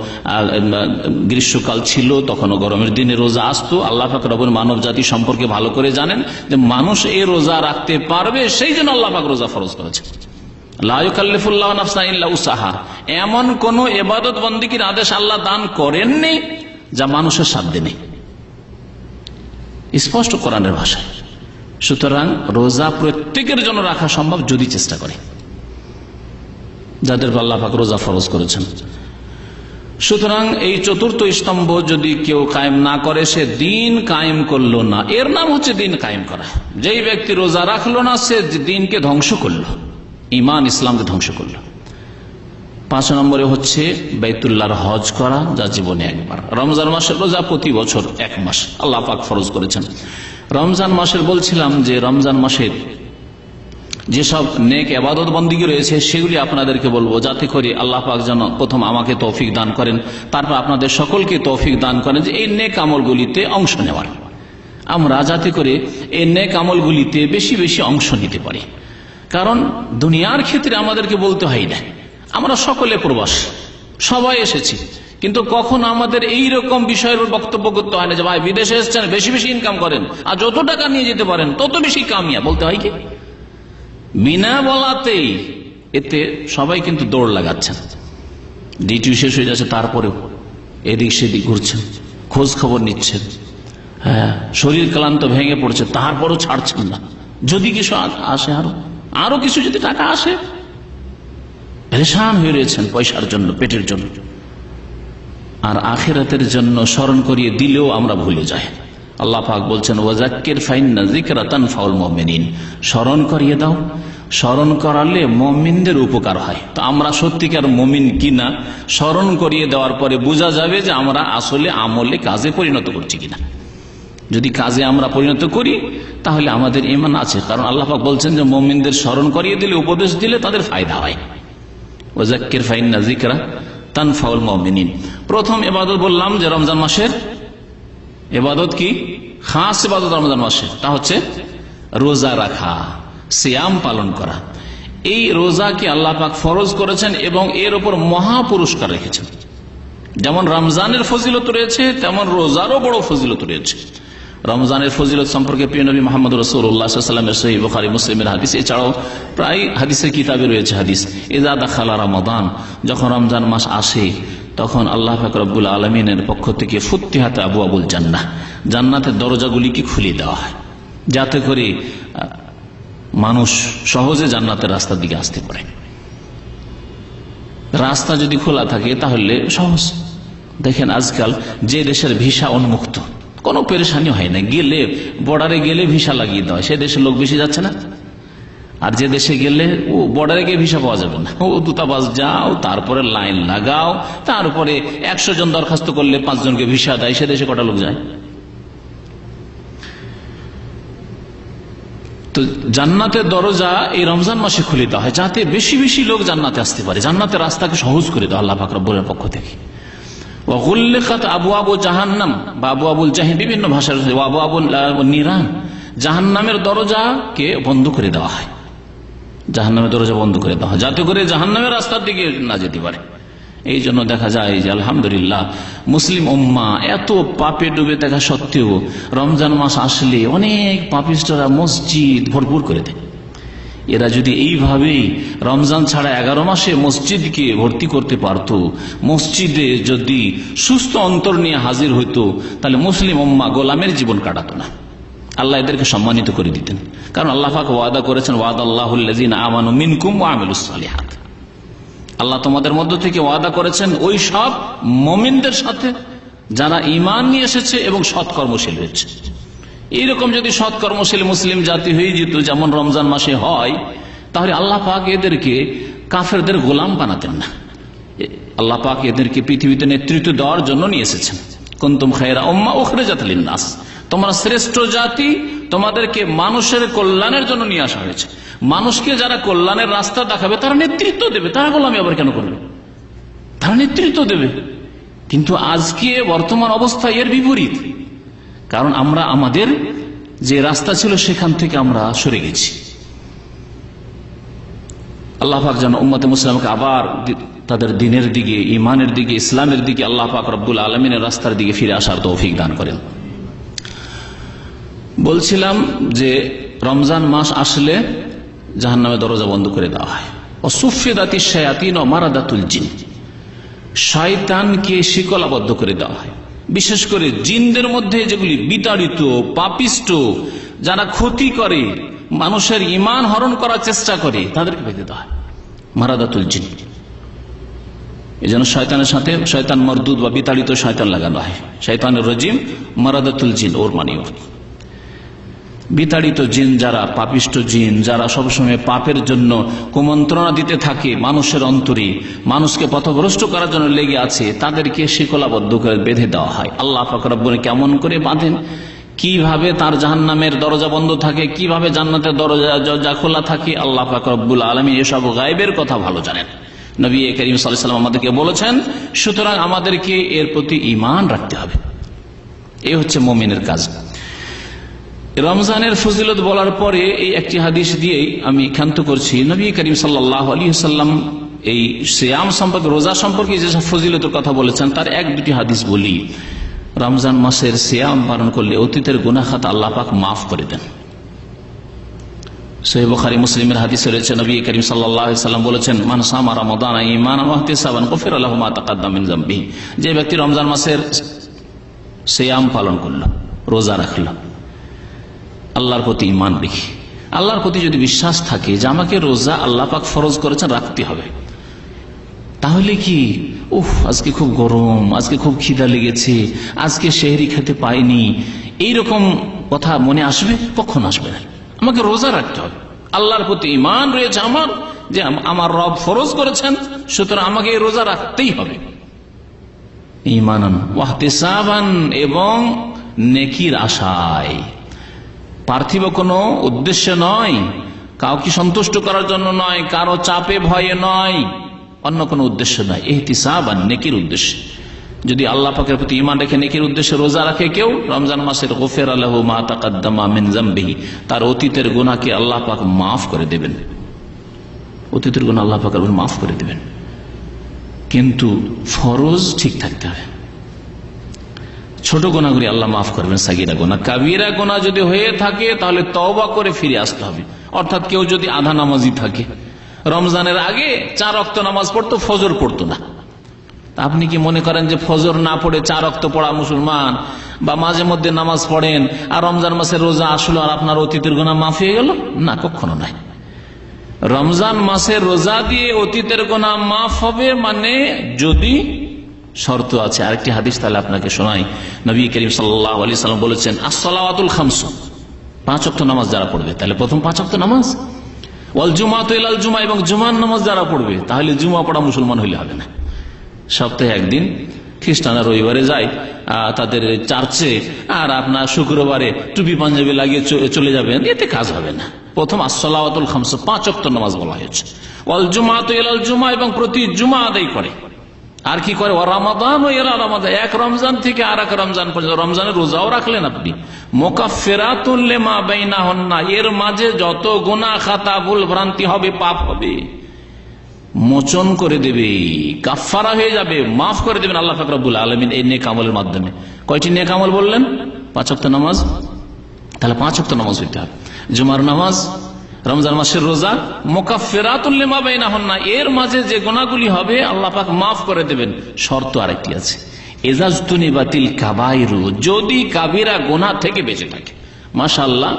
গ্রীষ্মকাল ছিল, তখনও গরমের দিনে রোজা আসতো। আল্লাহ পাক রব্বুল মানব জাতি সম্পর্কে ভালো করে জানেন যে মানুষ এই রোজা রাখতে পারবে, সেই জন্য আল্লাহ পাক রোজা ফরজ করেছে। লা ইউকাল্লিফুল্লাহু নাফসান ইল্লা উসআহা, এমন কোন ইবাদত বন্দেগীর আদেশ আল্লাহ দান করেননি যা মানুষের সাধ্যে নেই, স্পষ্ট কোরআনের ভাষায়। সুতরাং রোজা প্রত্যেকের জন্য রাখা সম্ভব যদি চেষ্টা করে, যাদের আল্লাহ পাক রোজা ফরজ করেছেন। সুতরাং এই 4র্থ স্তম্ভ যদি কেউ কায়েম না করে, সে দিন কায়েম করলো না। এর নাম হচ্ছে দিন কায়েম করা। যেই ব্যক্তি রোজা রাখলো না, সে দিনকে ধ্বংস করলো, ঈমান ইসলামকে ধ্বংস করলো। 5 নম্বরে হচ্ছে বাইতুল্লাহর হজ করা, যা জীবনে একবার। রমজান মাসের রোজা প্রতি বছর 1 মাস আল্লাহ পাক ফরজ করেছেন। রমজান মাসের বলছিলাম যে রমজান মাসের যেসব নেক ইবাদত বন্দেগী রয়েছে সেগুলি আপনাদেরকে বলবো, যাতে করে আল্লাহ পাক যেন প্রথম আমাকে তৌফিক দান করেন, তারপর আপনাদের সকলকে তৌফিক দান করেন যে এই নেক আমলগুলিতে অংশ নেওয়ার। আমরা যাতে করে এই নেক আমলগুলিতে বেশি বেশি অংশ নিতে পারি। কারণ দুনিয়ার ক্ষেত্রে আমাদেরকে বলতে হয় না, আমরা সকলে প্রবাস, সবাই এসেছি, কিন্তু কখন আমাদের এই রকম বিষয়ের বক্তব্য করতে হয় না যে ভাই বিদেশে এসেছেন, বেশি বেশি ইনকাম করেন, আর যত টাকা নিয়ে যেতে পারেন তত বেশি কামিয়া, বলতে হয় কি? বিনা বলাতেই এতে সবাই কিন্তু দৌড় লাগাচ্ছেন, ডিউটি শেষ হয়ে যাচ্ছে তারপরেও এদিক সেদিক ঘুরছেন, খোঁজ খবর নিচ্ছেন, হ্যাঁ, শরীর ক্লান্ত ভেঙে পড়ছে তারপরও ছাড়ছেন না, যদি কিছু আসে আরো আরো কিছু যদি টাকা আসে, পেরেশান হয়ে রয়েছেন পয়সার জন্য, পেটের জন্য, আর আখিরাতের জন্য স্মরণ করিয়ে দিলেও আমরা ভুলে যাই। আল্লাহ পাক বলছেন ওয়াজাক্কির ফাইন্না যিকরা তানফাউল মুমিনিন, স্মরণ করিয়ে দাও, স্মরণ করালে মুমিনদের উপকার হয়। তো আমরা সত্যিকার মুমিন কিনা স্মরণ করিয়ে দেওয়ার পরে বোঝা যাবে যে আমরা আসলে আমলে কাজে পরিণত করছি কিনা। যদি কাজে আমরা পরিণত করি তাহলে আমাদের ঈমান আছে, কারণ আল্লাহ পাক বলছেন যে মুমিনদের স্মরণ করিয়ে দিলে, উপদেশ দিলে তাদের ফায়দা হয়। ওয়াজাক্কির ফাইন্না যিকরা তানফাউল মুমিনিন। প্রথম ইবাদত বললাম যে রমজান মাসের ইবাদত কি, খাস ইবাদত রমজান মাসে, তা হচ্ছে রোজা রাখা, সিয়াম পালন করা। এই রোজাকে আল্লাহ পাক ফরজ করেছেন এবং এর উপর মহা পুরস্কার রেখেছেন। যেমন রমজানের ফজিলত রয়েছে তেমন রোজারও বড় ফজিলত রয়েছে। রমজানের ফজিলত সম্পর্কে প্রিয় নবী মুহাম্মদ রাসূলুল্লাহ সাল্লাল্লাহু আলাইহি ওয়াসাল্লামের সহিহ বুখারী মুসলিমের হাদিস, এছাড়াও প্রায় হাদিসের কিতাবে রয়েছে হাদিস, ইযা দাখালা রমাদান, যখন রমজান মাস আসে তখন আল্লাহ পাক রব্বুল আলামিনের পক্ষ থেকে ফুত্তিহাত আবওয়াবুল জান্নাহ, জান্নাতের দরজাগুলিকে খুলে দেওয়া হয়, যাতে করে মানুষ সহজে জান্নাতের রাস্তার দিকে আসতে পারে। রাস্তা যদি খোলা থাকে তাহলে সহজ। দেখেন আজকাল যে দেশের ভিসা উন্মুক্ত, কোনো পেরেশানি হয় না, গেলে বর্ডারে গেলে ভিসা লাগিয়ে দেওয়া হয়, সে দেশের লোক বেশি যাচ্ছে না। আর যে দেশে গেলে ও বর্ডারে গিয়ে ভিসা পাওয়া যাবে না, ও দূতাবাস যাও, তারপরে লাইন লাগাও, তারপরে 100 জন দরখাস্ত করলে 5 জনকে ভিসা দেয়, সে দেশে কটা লোক যায়? তো জান্নাতের দরজা এই রমজান মাসে খুলে দেওয়া হয়, যাতে বেশি বেশি লোক জান্নাতে আসতে পারে, জান্নাতের রাস্তাকে সহজ করে দেওয়া আল্লাহ পাক রব্বুলের পক্ষ থেকে। ওয়াগুল্লিকাত আবওয়াবু জাহান্নাম বা আবওয়াবুল জাহিম, বিভিন্ন ভাষার আবওয়াবুল নিরান, জাহান্নামের দরজাকে বন্ধ করে দেওয়া হয়, জাহান্নামের দরজা বন্ধ করে দেওয়া হয় যাতে করে জাহান্নামের রাস্তার দিকে না যেতে পারে। এই জন্য দেখা যায় যে আলহামদুলিল্লাহ মুসলিম উম্মাহ এত পাপে ডুবে থাকা সত্ত্বেও রমজান মাস আসলে অনেক পাপিষ্ঠরা মসজিদ ভরপুর করে দেয়। এরা যদি এইভাবেই রমজান ছাড়া 11 মাসে মসজিদকে ভর্তি করতে পারত, মসজিদে যদি সুস্থ অন্তর নিয়ে হাজির হইতো, তাহলে মুসলিম উম্মাহ গোলামের জীবন কাটাতো না, আল্লাহ এদেরকে সম্মানিত করে দিতেন। কারণ আল্লাহ পাক ওয়াদা করেছেন, ওয়াদাল্লাহুল্লাযীনা আমানু মিনকুম ওয়া আমিলুস সালিহাত, আল্লাহ তোমাদের মধ্য থেকে ওয়াদা করেছেন ওই সব মুমিনদের সাথে যারা ঈমান নিয়ে এসেছে এবং সৎকর্মশীল হয়েছে। এইরকম যদি সৎকর্মশীল মুসলিম জাতি হয়ে যেত যেমন রমজান মাসে হয়, তাহলে আল্লাহ পাক এদেরকে কাফেরদের গোলাম বানাতেন না। আল্লাহ পাক এদেরকে পৃথিবীতে নেতৃত্ব দেওয়ার জন্য নিয়ে এসেছেন। কুনতুম খায়রা উম্মাহ উখরিজাত লিন-নাস, তোমরা শ্রেষ্ঠ জাতি, তোমাদেরকে মানুষের কল্যাণের জন্য নিয়ে আসা হয়েছে। মানুষকে যারা কল্যাণের রাস্তা দেখাবে তারা নেতৃত্ব দেবে, তারা গোলামি আবার কেন করবে? তারা নেতৃত্ব দেবে। কিন্তু আজকে বর্তমান অবস্থা এর বিপরীত, কারণ আমরা আমাদের যে রাস্তা ছিল সেখান থেকে আমরা সরে গেছি। আল্লাহ পাক যেন উম্মতে মুসলিমকে আবার তাদের দ্বীনের দিকে, ঈমানের দিকে, ইসলামের দিকে, আল্লাহ পাক রব্বুল আলামিনের রাস্তার দিকে ফিরে আসার তৌফিক দান করেন। বলছিলাম যে রমজান মাস আসলে জাহান্নামের দরজা বন্ধ করে দেওয়া হয়। ওয়াসুফিদাতিশ শায়াতিন ওয়া মারাদাতুল জিন, শয়তানকে শিকলাবদ্ধ করে দেওয়া হয়। বিশেষ করে জিনদের মধ্যে যেগুলি বিতাড়িত, পাপিষ্ট, যারা ক্ষতি করে, মানুষের ঈমান হরণ করার চেষ্টা করে, তাদেরকে বেঁধে দেওয়া হয়, মারাদাতুল জিন। এই জন্য শয়তানের সাথে শয়তান মরদুদ বা বিতাড়িত শয়তান লাগানো হয়। শয়তানের রাজিম, মারাদাতুল জিন, ওর মানে বিতাড়িত জিন, যারা পাপিষ্ট জিন, যারা সবসময় পাপের জন্য কুমন্ত্রণা দিতে থাকে মানুষের অন্তরে, মানুষকে পথভ্রষ্ট করার জন্য লেগে আছে, তাদেরকে শিকলাবদ্ধ করে বেঁধে দেওয়া হয়। আল্লাহ পাক রব্বুল কেমন করে বাঁধেন, কিভাবে তার জাহান্নামের দরজা বন্ধ থাকে, কিভাবে জান্নাতের দরজা খোলা থাকে, আল্লাহ পাক রব্বুল আলামিন এসব গায়বের কথা ভালো জানেন। নবী করিম সাল্লাল্লাহু আলাইহি ওয়াসাল্লাম আমাদেরকে বলেছেন, সুতরাং আমাদেরকে এর প্রতি ঈমান রাখতে হবে। এই হচ্ছে মুমিনের কাজ। রমজানের ফজিলত বলার পরে এই একটি হাদিস দিয়েই আমি ক্ষান্ত করছি। নবী করিম সাল্লাল্লাহু আলাইহি ওয়াসাল্লাম এই সিয়াম সম্পর্কে, রোজা সম্পর্কে যেসব ফজিলতের কথা বলেছেন তার 1-2টি হাদিস বলি। রমজান মাসের সিয়াম পালন করলে অতীতের গুনাহ খাতা আল্লাহ পাক মাফ করে দেন। সহিহ বুখারী মুসলিমের হাদিসে রয়েছে, নবী করিম সাল্লাল্লাহু আলাইহি ওয়াসাল্লাম বলেছেন, মান সামা রমাদান ঈমানান ওয়া ইহতিসাবান গুফিরা লাহু মা তাকাদ্দাম মিন যামবিহি, যে ব্যক্তি রমজান মাসের সিয়াম পালন করল, রোজা রাখল, আল্লাহর প্রতি ঈমান রেখে, আল্লাহর প্রতি যদি বিশ্বাস থাকে যে আমাকে রোজা আল্লাহ পাক ফরজ করেছেন, রাখতে হবে, তাহলে কি আজকে খুব গরম, আজকে খুব খিদা লেগেছে, আজকে সেহরি খেতে পাইনি, এইরকম কথা মনে আসবে? কখন আসবে না। আমাকে রোজা রাখতে হবে, আল্লাহর প্রতি ঈমান রয়েছে আমার, যে আমার রব ফরজ করেছেন, সুতরাং আমাকে এই রোজা রাখতেই হবে। ঈমানান ওয়া ইহতিসাবান, এবং নেকির আশায়, পার্থিব কোনো উদ্দেশ্য নয়, কাউকে সন্তুষ্ট করার জন্য নয়, কারো চাপে ভয়ে নয়, অন্য কোনো উদ্দেশ্য নয়। ইহতিসাবান, নেকির উদ্দেশ্য। যদি আল্লাহ পাকের প্রতি ঈমান রেখে নেকির উদ্দেশ্যে রোজা রাখে কেউ, রমজান মাসের গুফিরা লাহু মা তাকাদ্দামা মিন যামবিহি, তার অতীতের গুনাহকে আল্লাহ পাক মাফ করে দেবেন, অতীতের গুনাহ আল্লাহ পাক মাফ করে দেবেন। কিন্তু ফরজ ঠিক থাকতে হবে। ছোট গুনাহগুলি আল্লাহ মাফ করবেন, সাগীরা গুনাহ। কাবীরা গুনাহ যদি হয়ে থাকে তাহলে তওবা করে ফিরে আসতে হবে। অর্থাৎ কেউ যদি আধা নামাজি থাকে, রমজানের আগে 4 ওয়াক্ত নামাজ পড়তো, ফজর পড়তো না, আপনি কি মনে করেন যে ফজর না পড়ে 4 ওয়াক্ত পড়া মুসলমান, বা মাঝে মধ্যে নামাজ পড়েন আর রমজান মাসের রোজা আসলো আর আপনার অতীতের গুনাহ মাফ হয়ে গেল? না, কখনো নাই। রমজান মাসের রোজা দিয়ে অতীতের গুনাহ মাফ হবে, মানে যদি শর্ত আছে। আরেকটি হাদিস তাহলে আপনাকে শোনাই। নবী করিম সাল্লাল্লাহু আলাইহি সাল্লাম বলেছেন, আস-সালাওয়াতুল খামসু, 5 ওয়াক্ত নামাজ যারা পড়বে, তাহলে প্রথম 5 ওয়াক্ত নামাজ, ওয়াল জুমাতু ইলাল জুমা, এবং জুমার নামাজ যারা পড়বে, তাহলে জুমা পড়া মুসলমান হইলে হবে না। সপ্তাহে একদিন খ্রিস্টানরা রবিবারে যায় তাদের চার্চে, আর আপনার শুক্রবারে টুপি পাঞ্জাবি লাগিয়ে চলে যাবেন, এতে কাজ হবে না। প্রথম আস-সালাওয়াতুল খামসু, 5 ওয়াক্ত নামাজ বলা হয়েছে। ওয়াল জুমাতু ইলাল জুমা, এবং প্রতি জুমা আদায় করে। আর কি করে? ওয়া রমাদান ইলা রমাদান, এক রমজান থেকে আর এক রমজান পর্যন্ত, রমজানের রোজাও রাখলেন আপনি। মুকাফফিরাতুল লিমা বাইনাহুন্না, এর মাঝে যত গুনাহ খাতা ভুল ভ্রান্তি হবে, পাপ হবে, মোচন করে দেবে, কাফফারা হয়ে যাবে, মাফ করে দেবেন আল্লাহ পাক রব্বুল আলামিন এই নেক আমলের মাধ্যমে। কয়টি নেক আমল বললেন? 5 ওয়াক্ত নামাজ, তাহলে 5 ওয়াক্ত নামাজ হইতে হবে। জুমার নামাজ, রমজান মাসের রোজা, মুকাফফিরাতুল লিমা বাইনাহুন্না, এর মাঝে যে গুনাহগুলি হবে আল্লাহ পাক মাফ করে দেবেন। শর্ত আরেকটি আছে, ইজাজতুনিবাতিল কাবাইরু, যদি কাবিরা গুনাহ থেকে বেঁচে থাকে। মাশাআল্লাহ,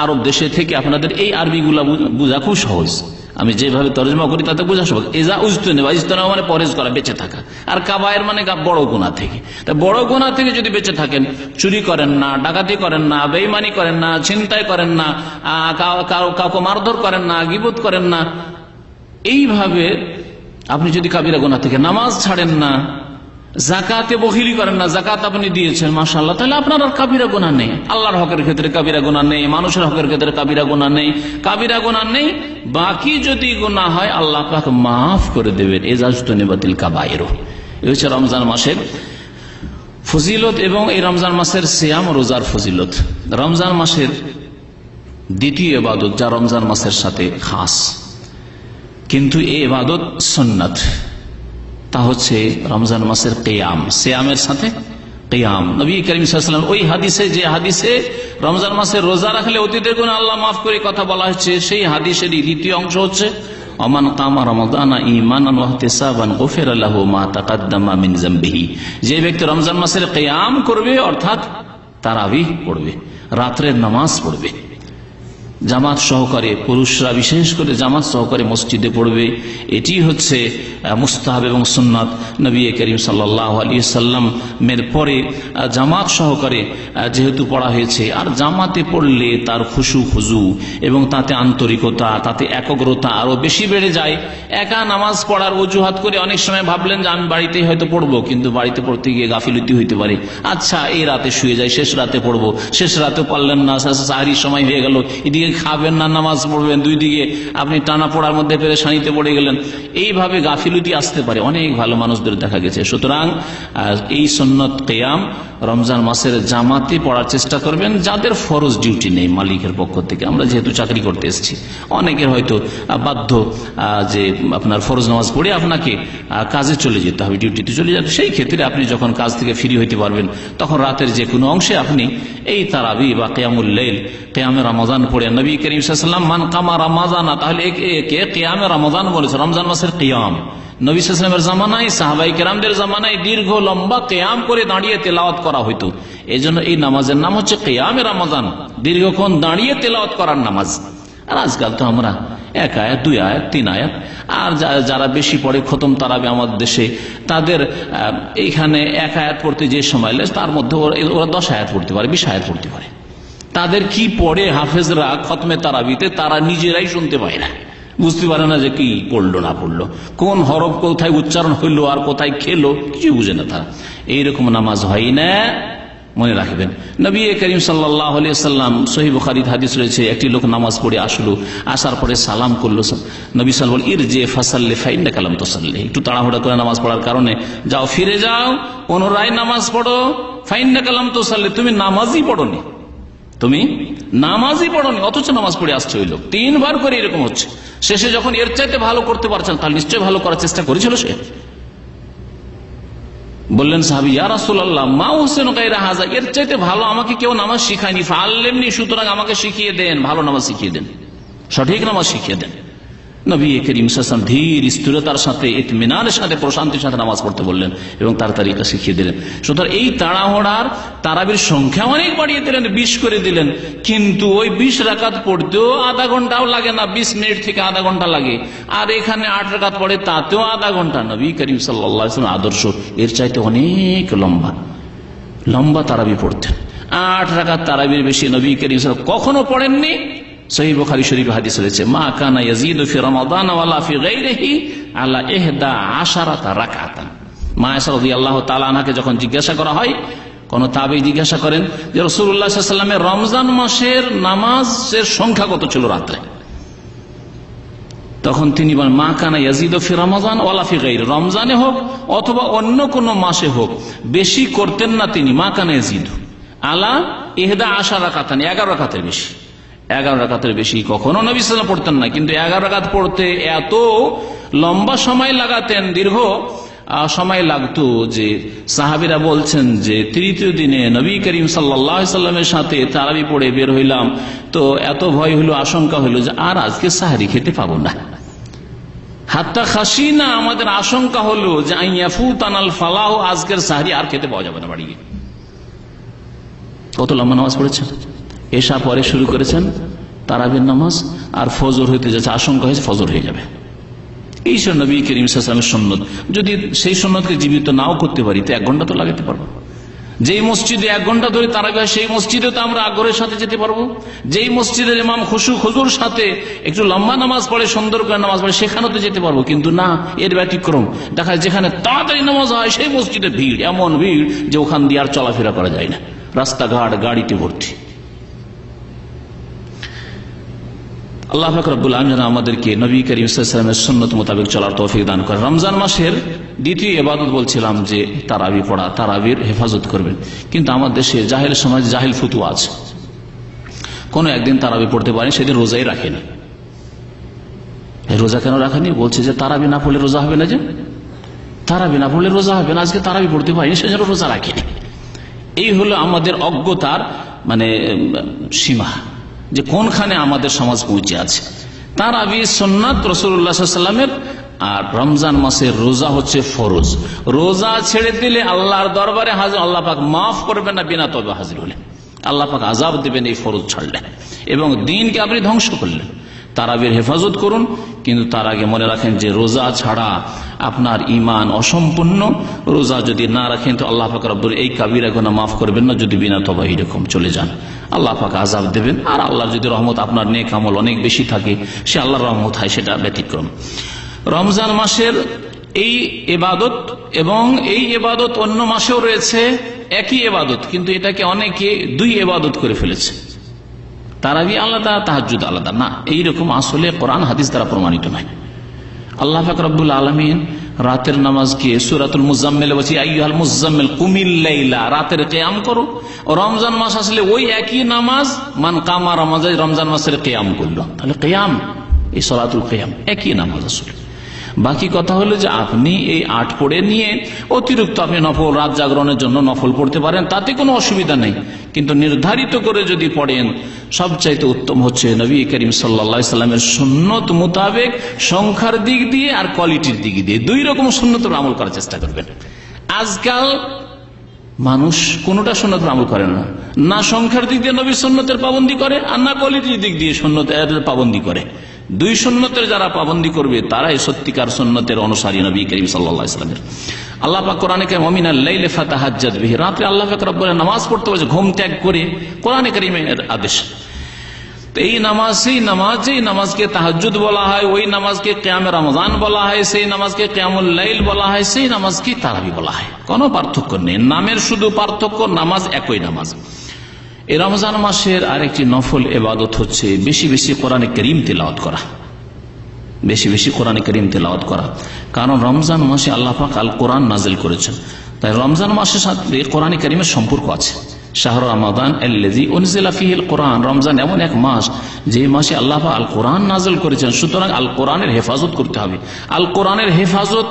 আরব দেশে থেকে আপনাদের এই আরবিগুলা বোঝা খুব সহজ, আমি যেভাবে তরজমা করি তাতে বোঝা সহজ। ইজতুনিবা মানে পরহেজ করা, বেঁচে থাকা, আর কাবায়ের মানে বড় গুনাহ থেকে। তা বড় গুনাহ থেকে যদি বেঁচে থাকেন, চুরি করেন না, ডাকাতি করেন না, বেঈমানি করেন না, ছিনতাই করেন না, কাউকে মারধর করেন না, গীবত করেন না, এইভাবে আপনি যদি কাবিরা গুনাহ থেকে, নামাজ ছাড়েন না, যাকাতে বখিলি করেন না, যাকাত আপনি দিয়েছেন, মাশাআল্লাহ, তাহলে আপনার আর কাবিরা গুনাহ নেই। আল্লাহর হকের ক্ষেত্রে কাবিরা গুনাহ নেই, মানুষের হকের ক্ষেত্রে কাবিরা গুনাহ নেই, কাবিরা গুনাহ নেই। বাকি যদি গুনাহ হয় আল্লাহ পাক মাফ করে দেবেন। ইজাজতুনিবাতিল কাবাইরু, এই হচ্ছে রমজান মাসের ফজিলত এবং এই রমজান মাসের সিয়াম রোজার ফজিলত। রমজান মাসের দ্বিতীয় ইবাদত, যা রমজান মাসের সাথে খাস, কিন্তু এই ইবাদত সুন্নাত, তা হচ্ছে রমজান মাসের কিয়াম, সিয়ামের সাথে কিয়াম। নবী করিম সাল্লাল্লাহু আলাইহি ওয়াসাল্লাম ওই হাদিসে, যে হাদিসে রমজান মাসের রোজা রাখলে অতীতের গুনাহ আল্লাহ মাফ করে কথা বলা হচ্ছে, সেই হাদিসেরই দ্বিতীয় অংশ হচ্ছে, ওমান কামা রমাদানা ঈমানান ওয়া ইহতিসাবান গুফিরা লাহু মা তাকাদ্দামা মিন যামবিহি, যে ব্যক্তি রমজান মাসের কিয়াম করবে, অর্থাৎ তারাবিহ পড়বে, রাতের নামাজ পড়বে, জামাত সহকারে, পুরুষরা বিশেষ করে জামাত সহকারে মসজিদে পড়বে, এটি হচ্ছে মুস্তাহাব এবং সুন্নাত। নবী করিম সাল্লাল্লাহু আলাইহি সাল্লাম এর পরে জামাত সহকারে যেহেতু পড়া হয়েছে, আর জামাতে পড়লে তার খুশু খুজু এবং তাতে আন্তরিকতা, তাতে একাগ্রতা আরো বেশি বেড়ে যায়। একা নামাজ পড়ার অজুহাত করে অনেক সময় ভাবলেন যে আমি বাড়িতেই হয়তো পড়বো, কিন্তু বাড়িতে পড়তে গিয়ে গাফিলতি হইতে পারে, আচ্ছা এই রাতে শুয়ে যাই, শেষ রাতে পড়বো, শেষ রাতে পারলেন না, সাহরির সময় হয়ে গেল, এদিকে খাবেন না, নামাজ পড়বেন, দুই দিকে আপনি টানা পড়ার মধ্যে পেরেশানিতে পড়ে গেলেন, এইভাবে গাফিলতি আসতে পারে, অনেক ভালো মানুষদের দেখা গেছে। সুতরাং এই সুন্নত কিয়াম রমজান মাসের জামাতে পড়ার চেষ্টা করবেন, যাদের ফরজ ডিউটি নেই মালিকের পক্ষ থেকে। আমরা যেহেতু চাকরি করতে এসেছি, অনেকের হয়তো বাধ্য যে আপনার ফরজ নামাজ পড়ে আপনাকে কাজে চলে যেতে হবে, ডিউটিতে চলে যেতে, সেই ক্ষেত্রে আপনি যখন কাজ থেকে ফ্রি হইতে পারবেন, তখন রাতের যে কোনো অংশে আপনি এই তারাবি বা কিয়ামুল লাইল, কিয়ামে রমজান পড়ে। নবী করিম সাল্লাল্লাহু আলাইহি ওয়াসাল্লাম মান কামা রমাদানা, তাহলে একে কিয়ামে রমজান বলেছে, রমজান মাসের কিয়াম। নবী সাল্লাল্লাহু আলাইহি ওয়াসাল্লামের জামানায়, সাহাবায়ে কেরামদের জামানায় দীর্ঘ লম্বা কিয়াম করে দাঁড়িয়ে তেলাওয়াত করা হইতো। এই জন্য এই নামাজের নাম হচ্ছে কিয়ামে রমজান, দীর্ঘক্ষণ দাঁড়িয়ে তেলাওয়াত করার নামাজ। আর আজকাল তো আমরা 1 আয়াত 2 আয়াত 3 আয়াত, আর যারা বেশি পড়ে খতম তারাবি আমাদের দেশে, তাদের এইখানে 1 আয়াত পড়তে যে সময় লাগে তার মধ্যে ওরা 10 আয়াত পড়তে পারে, 20 আয়াত পড়তে পারে। তাদের কি পড়ে হাফেজরা খতমে তারাবিতে, তারা নিজেরাই শুনতে পায় না, বুঝতে পারে না যে কি পড়লো না পড়লো, কোন হরফ কোথায় উচ্চারণ হইলো আর কোথায় খেলো, কিছু বুঝে না তারা। এইরকম নামাজ হয় না, মনে রাখবেন। নবী করিম সাল্লাল্লাহু আলাইহি সাল্লাম, সহিহ বুখারীতে হাদিস রয়েছে, একটি লোক নামাজ পড়ে আসলো, আসার পরে সালাম করলো। নবী সাল্লাল্লাহু আলাইহি ওয়াসাল্লাম, ইরজি ফাসাল্লি ফাইন্নাকা লাম তুসাল্লি, একটু তাড়াহুড়া করে নামাজ পড়ার কারণে যাও, ফিরে যাও, পুনরায় নামাজ পড়ো, ফাইন্নাকা লাম তুসাল্লি, তুমি নামাজই পড়োনি, তুমি নামাজই পড়োনি, অথচ নামাজ পড়ে আসছে ওই লোক। 3 বার করে এরকম হচ্ছে। শেষে যখন এর চাইতে ভালো করতে পারছেন, তাহলে নিশ্চয়ই ভালো করার চেষ্টা করেছিল সে। বললেন সাহাবী, ইয়া রাসূলুল্লাহ, মা হোসেন গায়রা হাযা, এর চাইতে ভালো আমাকে কেউ নামাজ শিখায়নি, ফাআল্লিমনি, সুতরাং আমাকে শিখিয়ে দেন, ভালো নামাজ শিখিয়ে দেন, সঠিক নামাজ শিখিয়ে দেন। নবী করিম সাল্লাল্লাহু আলাইহি ওয়াসাল্লাম ধীর স্থিরতার সাথে, ইতমিনানের সাথে, প্রশান্তির সাথে নামাজ পড়তে বললেন এবং তার তারিকা শিখিয়ে দিলেন। সুতরাং এই তাড়াহুড়ার তারাবির সংখ্যা অনেক বাড়িয়ে দিলেন, 20 করে দিলেন, কিন্তু ওই 20 রাকাত পড়তেও আধা ঘন্টাও লাগে না, 20 মিনিট থেকে আধা ঘন্টা লাগে। আর এখানে 8 রাকাত পড়ে, তাতেও আধা ঘন্টা। নবী করিম সাল্লাল্লাহু আলাইহি ওয়াসাল্লাম আদর্শ এর চাইতে অনেক লম্বা তারাবি পড়তেন। 8 রাকাত তারাবির বেশি নবী করিম সাল্লাল্লাহু আলাইহি ওয়াসাল্লাম কখনো পড়েননি। সহিহ বুখারী শরীফে হাদিস রয়েছে, মা কানা ইয়াজিদু ফি রমাদান ওয়ালা ফি গায়রিহি আলা 11 রাকাতান। মা আয়েশা রাদিয়াল্লাহু তাআলা আনহাকে যখন জিজ্ঞাসা করা হয়, কোন তাবেঈ জিজ্ঞাসা করেন যে রাসূলুল্লাহ সাল্লাল্লাহু আলাইহি ওয়াসাল্লামের রমজান মাসের নামাজের সংখ্যা কত ছিল রাতে, তখন তিনি বলেন, মা কানা ইয়াজিদু ফি রমাদান ওয়ালা ফি গায়রি, রমজানে হোক অথবা অন্য কোন মাসে হোক বেশি করতেন না তিনি, মা কানা ইয়াজিদু আলা 11 রাকাতান, 11 রাকাতের বেশি। 11 রাকাতের বেশি কখনো নবী সাল্লাল্লাহু আলাইহি ওয়াসাল্লাম পড়তেন না, কিন্তু 11 রাকাত পড়তে এত লম্বা সময় লাগাতেন, দীর্ঘ সময় লাগতো যে সাহাবীরা বলছেন যে তৃতীয় দিনে নবী করিম সাল্লাল্লাহু আলাইহি ওয়াসাল্লামের সাথে তারাবি পড়ে বের হইলাম, তো এত ভয় হলো, আশঙ্কা হলো যে আর আজকে সাহরি খেতে পাবো না। হাত্তা খাসিনা, আমাদের আশঙ্কা হলো যে আইয়াফুতানাল ফালাহ, আজকের সাহরি আর খেতে পাওয়া যাবে না বাড়ি গিয়ে। কত লম্বা নামাজ পড়েছেন। এশা পরে শুরু করেছেন তারাবির নামাজ, আর ফজর হইতে যাচ্ছে, আশঙ্কা হয়েছে ফজর হয়ে যাবে। এই সব নবী করিম সাল্লাল্লাহু আলাইহি ওয়াসাল্লামের সুন্নত, যদি সেই সুন্নতকে জীবিত নাও করতে পারি তো 1 ঘন্টা তো লাগাতে পারবো। যেই মসজিদে 1 ঘন্টা ধরে তারাবি হয়, সেই মসজিদে তো আমরা আগ্রহের সাথে যেতে পারবো। যেই মসজিদের ইমাম খুশু খুজুর সাথে একটু লম্বা নামাজ পড়ে, সুন্দর করে নামাজ পড়ে, সেখানেও তো যেতে পারবো। কিন্তু না, এর ব্যতিক্রম দেখা যায়, যেখানে তাড়াতাড়ি নামাজ হয় সেই মসজিদে ভিড়, এমন ভিড় যে ওখান দিয়ে আর চলাফেরা করা যায় না, রাস্তাঘাট গাড়িতে ভর্তি। আল্লাহ পাক রব্বুল আলামিন আমাদেরকে নবী করিম সাল্লাল্লাহু আলাইহি ওয়াসাল্লামের সুন্নত মোতাবেক চলার তৌফিক দান করেন। রমজান মাসের দ্বিতীয় ইবাদত বলছিলাম যে তারাবি পড়া, তারাবির হেফাজত করবেন। কিন্তু আমার দেশে জাহেল সমাজ, জাহেল ফতুয়া আছে, কোনো একদিন তারাবি পড়তে পারেনি, সেদিন রোজাই রাখেনি। রোজা কেন রাখেনি? বলছে যে তারাবি না পড়লে রোজা হবে না, যে তারাবি না পড়লে রোজা হবে না, আজকে তারাবি পড়তে পারিনি, সেজন্য রোজা রাখেনি। এই হলো আমাদের অজ্ঞতার সীমা, যে কোনখানে আমাদের সমাজ পৌঁছে আছে। তারাবি সুন্নাত রাসূলুল্লাহ সাল্লাল্লাহু আলাইহি ওয়াসাল্লামের, আর রমজান মাসের রোজা হচ্ছে ফরজ। রোজা ছেড়ে দিলে আল্লাহর দরবারে হাজির, আল্লাহ পাক মাফ করবেন না বিনা তওবা হাজির হলে, আল্লাহ পাক আযাব দেবেন এই ফরজ ছাড়লে, এবং দ্বীনকে আপনি ধ্বংস করলেন। তারাবির হেফাজত করুন, কিন্তু তার আগে মনে রাখেন যে রোজা ছাড়া আপনার ঈমান অসম্পূর্ণ। রোজা যদি না রাখেন তো আল্লাহ পাক রব্বুল এই কাবিরা গুনাহ মাফ করবেন না, যদি বিনা তওবা এরকম চলে যান, আল্লাহ পাক আযাব দেবেন। আর আল্লাহর যদি রহমত, আপনার নেক আমল অনেক বেশি থাকে, সে আল্লাহর রহমত হয়, সেটা ব্যতিক্রম। রমজান মাসের এই ইবাদত এবং এই ইবাদত অন্য মাসেও রয়েছে, একই ইবাদত, কিন্তু এটাকে অনেকে 2 ইবাদত করে ফেলেছে। তারাবি আলাদা, তাহাজ্জুদ আলাদা, না, এইরকম আসলে কোরআন হাদিস দ্বারা প্রমাণিত নয়। আল্লাহ পাক রব্বুল আলামিন রাতের নামাজকে সূরাতুল মুজাম্মিল বলছে, আইয়ুহাল মুজাম্মিল কুমিল লাইলা, রাতের কিয়াম করো। রমজান মাস আসলে ওই একই নামাজ, মান কামা রমাজান, রমজান মাসের কিয়াম করলো, তাহলে কিয়াম, এই সালাতুল কিয়াম একই নামাজ আসলে। বাকি কথা হলো যে আপনি এই 8 পড়ে নিয়ে অতিরিক্ত আপনি নফল, রাত জাগরণের জন্য নফল পড়তে পারেন, তাতে কোনো অসুবিধা নেই। কিন্তু নির্ধারিত করে যদি পড়েন, সবচাইতে উত্তম হচ্ছে নবী করিম সাল্লাল্লাহু আলাইহি ওয়াসাল্লামের সুন্নত মোতাবেক, সংখ্যার দিক দিয়ে আর কোয়ালিটির দিক দিয়ে 2 রকম সুন্নতের আমল করার চেষ্টা করবেন। আজকাল মানুষ কোনটা সুন্নতের আমল করে না, না সংখ্যার দিক দিয়ে নবীর সুন্নতের পাবন্দি করে, আর না কোয়ালিটির দিক দিয়ে সুন্নতের পাবন্দি করে। দুই সুন্নতের যারা পাবন্দি করবে তারাই সত্যিকার সুন্নতের অনুসারী নবী করিম সাল্লাল্লাহু আলাইহি ওয়াসাল্লামের। আল্লাহ পাক কোরআনে কারীমে মিনাল লাইলি ফাতাহাজ্জাদ বিহি, রাতে আল্লাহ পাক রব্বুল আলামিন নামাজ পড়তে বলেছে ঘুম ত্যাগ করে, কোরআনে কারীমের আদেশ। তো এই নামাজকে তাহাজ্জুদ বলা হয়, ওই নামাজকে কিয়ামে রমজান বলা হয়, সেই নামাজকে কিয়ামুল লাইল বলা হয়, সেই নামাজকে তারাবি বলা হয়। কোনো পার্থক্য নেই, নামের শুধু পার্থক্য, নামাজ একই নামাজ। এই রমজান মাসের আরেকটি নফল ইবাদত হচ্ছে বেশি বেশি কোরআনে কারীম তিলাওয়াত করা, বেশি বেশি কোরআনে কারীম তিলাওয়াত করা। কারণ রমজান মাসে আল্লাহ পাক আল কোরআন নাজিল করেছেন, তাই রমজান মাসের সাথে কোরআনে কারীমের সম্পর্ক আছে। শাহরু রমাদান আল্লাযী উনজিলা ফীহিল কোরআন, রমজান এমন এক মাস যে মাসে আল্লাহ পাক আল কোরআন নাজিল করেছেন। সুতরাং আল কোরআনের হেফাজত করতে হবে। আল কোরআনের হেফাজত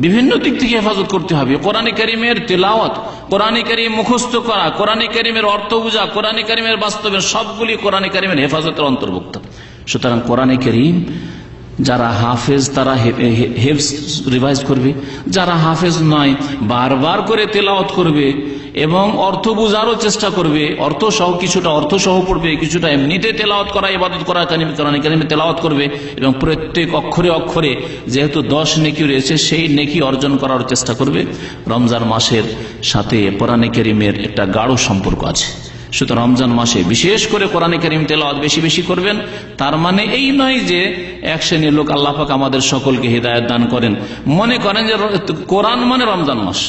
বিভিন্ন দিক থেকে হেফাজত করতে হবে। কোরআনে কারীমের তিলাওয়াত, কোরআনে কারীম মুখস্থ করা, কোরআনে কারীমের অর্থ বোঝা, কোরআনে কারীমের বাস্তবায়ন, সবগুলি কোরআনে কারীমের হেফাজতের অন্তর্ভুক্ত। সুতরাং কোরআনে কারীম যারা হাফেজ তারা হেফজ রিভাইজ করবে, যারা হাফেজ নয় বারবার করে তেলাওয়াত করবে এবং অর্থ বোঝারও চেষ্টা করবে। অর্থ সহ কিছুটা অর্থ সহ পড়বে, কিছুটা এমনিতে তেলাওয়াত করা, ইবাদত করা, কোরআনে কারীমে তেলাওয়াত করবে এবং প্রত্যেক অক্ষরে অক্ষরে যেহেতু 10 নেকি রয়েছে সেই নেকি অর্জন করার চেষ্টা করবে। রমজান মাসের সাথে কোরআনে কারীমের একটা গাঢ় সম্পর্ক আছে। সুতরাং রমজান মাসে বিশেষ করে কোরআনে কারীম তেলাওয়াত বেশি বেশি করবেন। তার মানে এই নয় যে এক শ্রেণীর লোক, আল্লাহ পাক আমাদের সকলকে হিদায়াত দান করেন, মনে করেন যে কোরআন মানে রমজান মাস,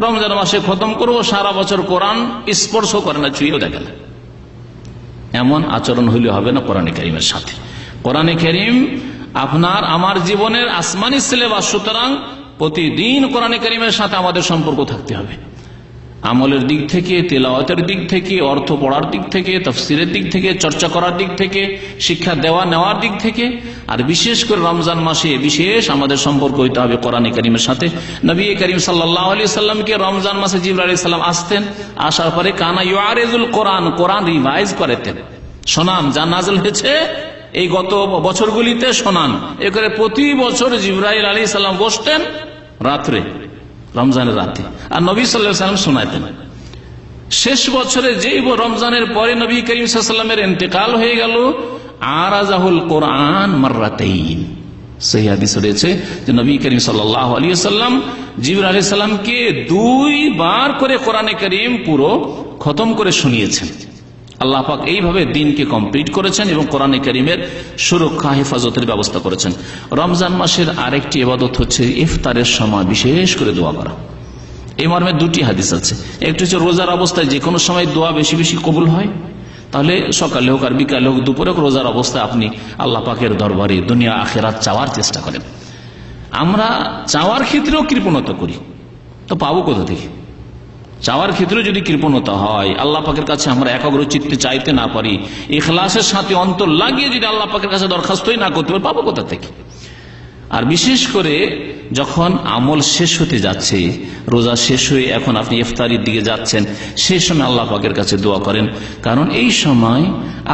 রমজান মাসে খতম করবো, সারা বছর কোরআন স্পর্শ করে না, ছুঁয়েও দেখে না। এমন আচরণ হইলে হবে না কোরআনে কারীমের সাথে। কোরআনে কারীম আপনার আমার জীবনের আসমানি সিলেবাস, সুতরাং প্রতিদিন কোরআনে কারীমের সাথে আমাদের সম্পর্ক থাকতে হবে। আমলের দিক থেকে, তেলাওয়াতের দিক থেকে, অর্থ পড়ার দিক থেকে, তাফসীরের দিক থেকে, চর্চা করার দিক থেকে, শিক্ষা দেওয়া নেওয়ার দিক থেকে, আর বিশেষ করে রমজান মাসে বিশেষ আমাদের সম্পর্ক হইতে হবে কোরআনে কারীমের সাথে। নবী করিম সাল্লাল্লাহু আলাইহি সাল্লামকে রমজান মাসে জিবরাইল আলাইহিস সালাম আসতেন, আসার পরে কানা ইউআরিজুল কোরআন, কোরআন রিভাইজ করেতেন, শোনান যা নাযিল হয়েছে এই গত বছরগুলিতে শোনান। এ করে প্রতি বছর জিবরাইল আলাইহিস সালাম বসতেন রাত্রে, রমজানের রাতে, আর নবী সাল্লাল্লাহু আলাইহি ওয়াসাল্লাম শোনাতেন। শেষ বছরে যেই রমজানের পরে নবী করিম সাল্লাল্লাহু আলাইহি ওয়াসাল্লামের ইন্তেকাল হয়ে গেল, আরাজাহুল কোরআন মাররাতাইন, সহিহ হাদিস রয়েছে যে নবী করিম সাল্লাল্লাহু আলাইহি ওয়াসাল্লাম জিবরাইল আলাইহিস সালামকে 2 বার করে কোরআনে কারীম পুরো খতম করে শুনিয়েছেন। আল্লাহ পাক এইভাবে দিনকে কমপ্লিট করেছেন এবং কোরআনে কারীমের সুরক্ষা হেফাজতের ব্যবস্থা করেছেন। রমজান মাসের আরেকটি ইবাদত হচ্ছে ইফতারের সময় বিশেষ করে দোয়া করা। এই মর্মে 2টি হাদিস আছে। একটি হচ্ছে রোজার অবস্থায় যে কোনো সময় দোয়া বেশি বেশি কবুল হয়, তাহলে সকালে হোক আর বিকালে হোক দুপুরে হোক, রোজার অবস্থায় আপনি আল্লাহ পাকের দরবারে দুনিয়া আখিরাত চাওয়ার চেষ্টা করেন। আমরা চাওয়ার ক্ষেত্রেও কৃপণতা করি, তো পাবো কোথা থেকে? চাওয়ার ক্ষেত্রে যদি কৃপণতা হয়, আল্লাহ পাকের কাছে আমরা একাগ্র চিত্তে চাইতে না পারি, ইখলাসের সাথে অন্তর লাগিয়ে যদি আল্লাহ পাকের কাছে দরখাস্তই না করতে পারি, পাবো কোথা থেকে? আর বিশেষ করে যখন আমল শেষ হতে যাচ্ছে, রোজা শেষ হয়ে এখন আপনি ইফতারির দিকে যাচ্ছেন, সেই সময় আল্লাহ পাকের কাছে দোয়া করেন, কারণ এই সময়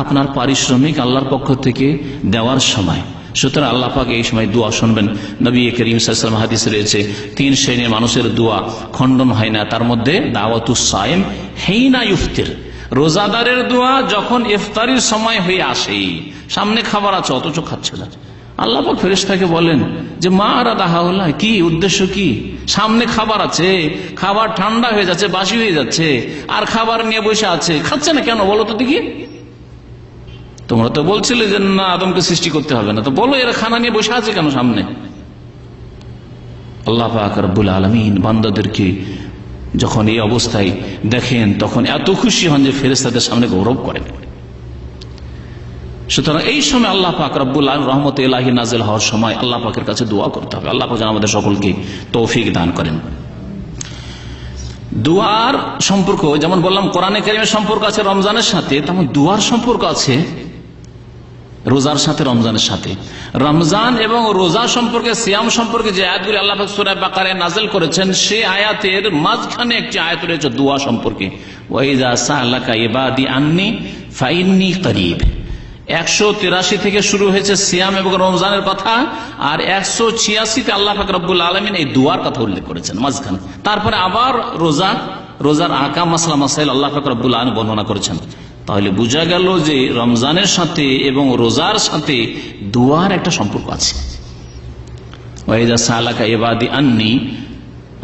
আপনার পারিশ্রমিক আল্লাহর পক্ষ থেকে দেওয়ার সময়। সুতরাং আল্লাহ পাক এই সময় দোয়া শুনবেন। নবী করিম সাল্লাল্লাহু আলাইহি ওয়াসাল্লাম হাদিসে রয়েছে 3 শ্রেণীর মানুষের দোয়া খণ্ডন হয় না, তার মধ্যে দাওয়াতুস সাইম হিনা ইফতির, রোজাদারের দোয়া যখন ইফতারির সময় হয়ে আসে, সামনে খাবার আছে অথচ খাচ্ছে না, আল্লাহ পাক ফেরেশতাকে বলেন যে মা আরাদা হাউলা, কি উদ্দেশ্য, কি? সামনে খাবার আছে, খাবার ঠান্ডা হয়ে যাচ্ছে, বাসি হয়ে যাচ্ছে, আর খাবার নিয়ে বসে আছে, খাচ্ছে না কেন বলো তো দেখি? তোমরা তো বলছিলে যে না আদমকে সৃষ্টি করতে হবে না, তো বলো এরা খানা নিয়ে বসে আছে কেন সামনে? আল্লাহ পাক রব্বুল আলামিন বান্দাদেরকে যখন এই অবস্থায় দেখেন তখন এত খুশি হন যে ফেরেশতাদের সামনে গৌরব করেন। সুতরাং এই সময় আল্লাহ পাক রব্বুল আলামিন রহমতে ইলাহি নাজিল হওয়ার সময় আল্লাহ পাকের কাছে দোয়া করতে হবে। আল্লাহ পাক যেন আমাদের সকলকে তৌফিক দান করেন। দুয়ার সম্পর্ক যেমন বললাম কোরআনে কারীমের সম্পর্ক আছে রমজানের সাথে, তেমন দুয়ার সম্পর্ক আছে রোজার সাথে, রমজানের সাথে। রমজান এবং রোজা সম্পর্কে, সিয়াম সম্পর্কে যে আয়াতগুলি আল্লাহ পাক সূরা বাকারায় নাযিল করেছেন, সেই আয়াতের মাঝখানে একটি আয়াত রয়েছে দোয়া সম্পর্কে, ওয়া ইযা সাআলাকা ইবাদি আন্নী ফাইন্নী করিব। 183 থেকে শুরু হয়েছে সিয়াম এবং রমজানের কথা, আর 186তে আল্লাহ পাক রব্বুল আলামিন এই দুয়ার কথা উল্লেখ করেছেন মাঝখানে। তারপরে আবার রোজা রোজার আকাম মাসলা মাসাইল আল্লাহ পাক রব্বুল আলামিন বর্ণনা করেছেন। তাহলে বোঝা গেল যে রমজানের সাথে এবং রোজার সাথে দুয়ার একটা সম্পর্ক আছে। ওয়াইদা সালাকা ইবাদি আন্নি,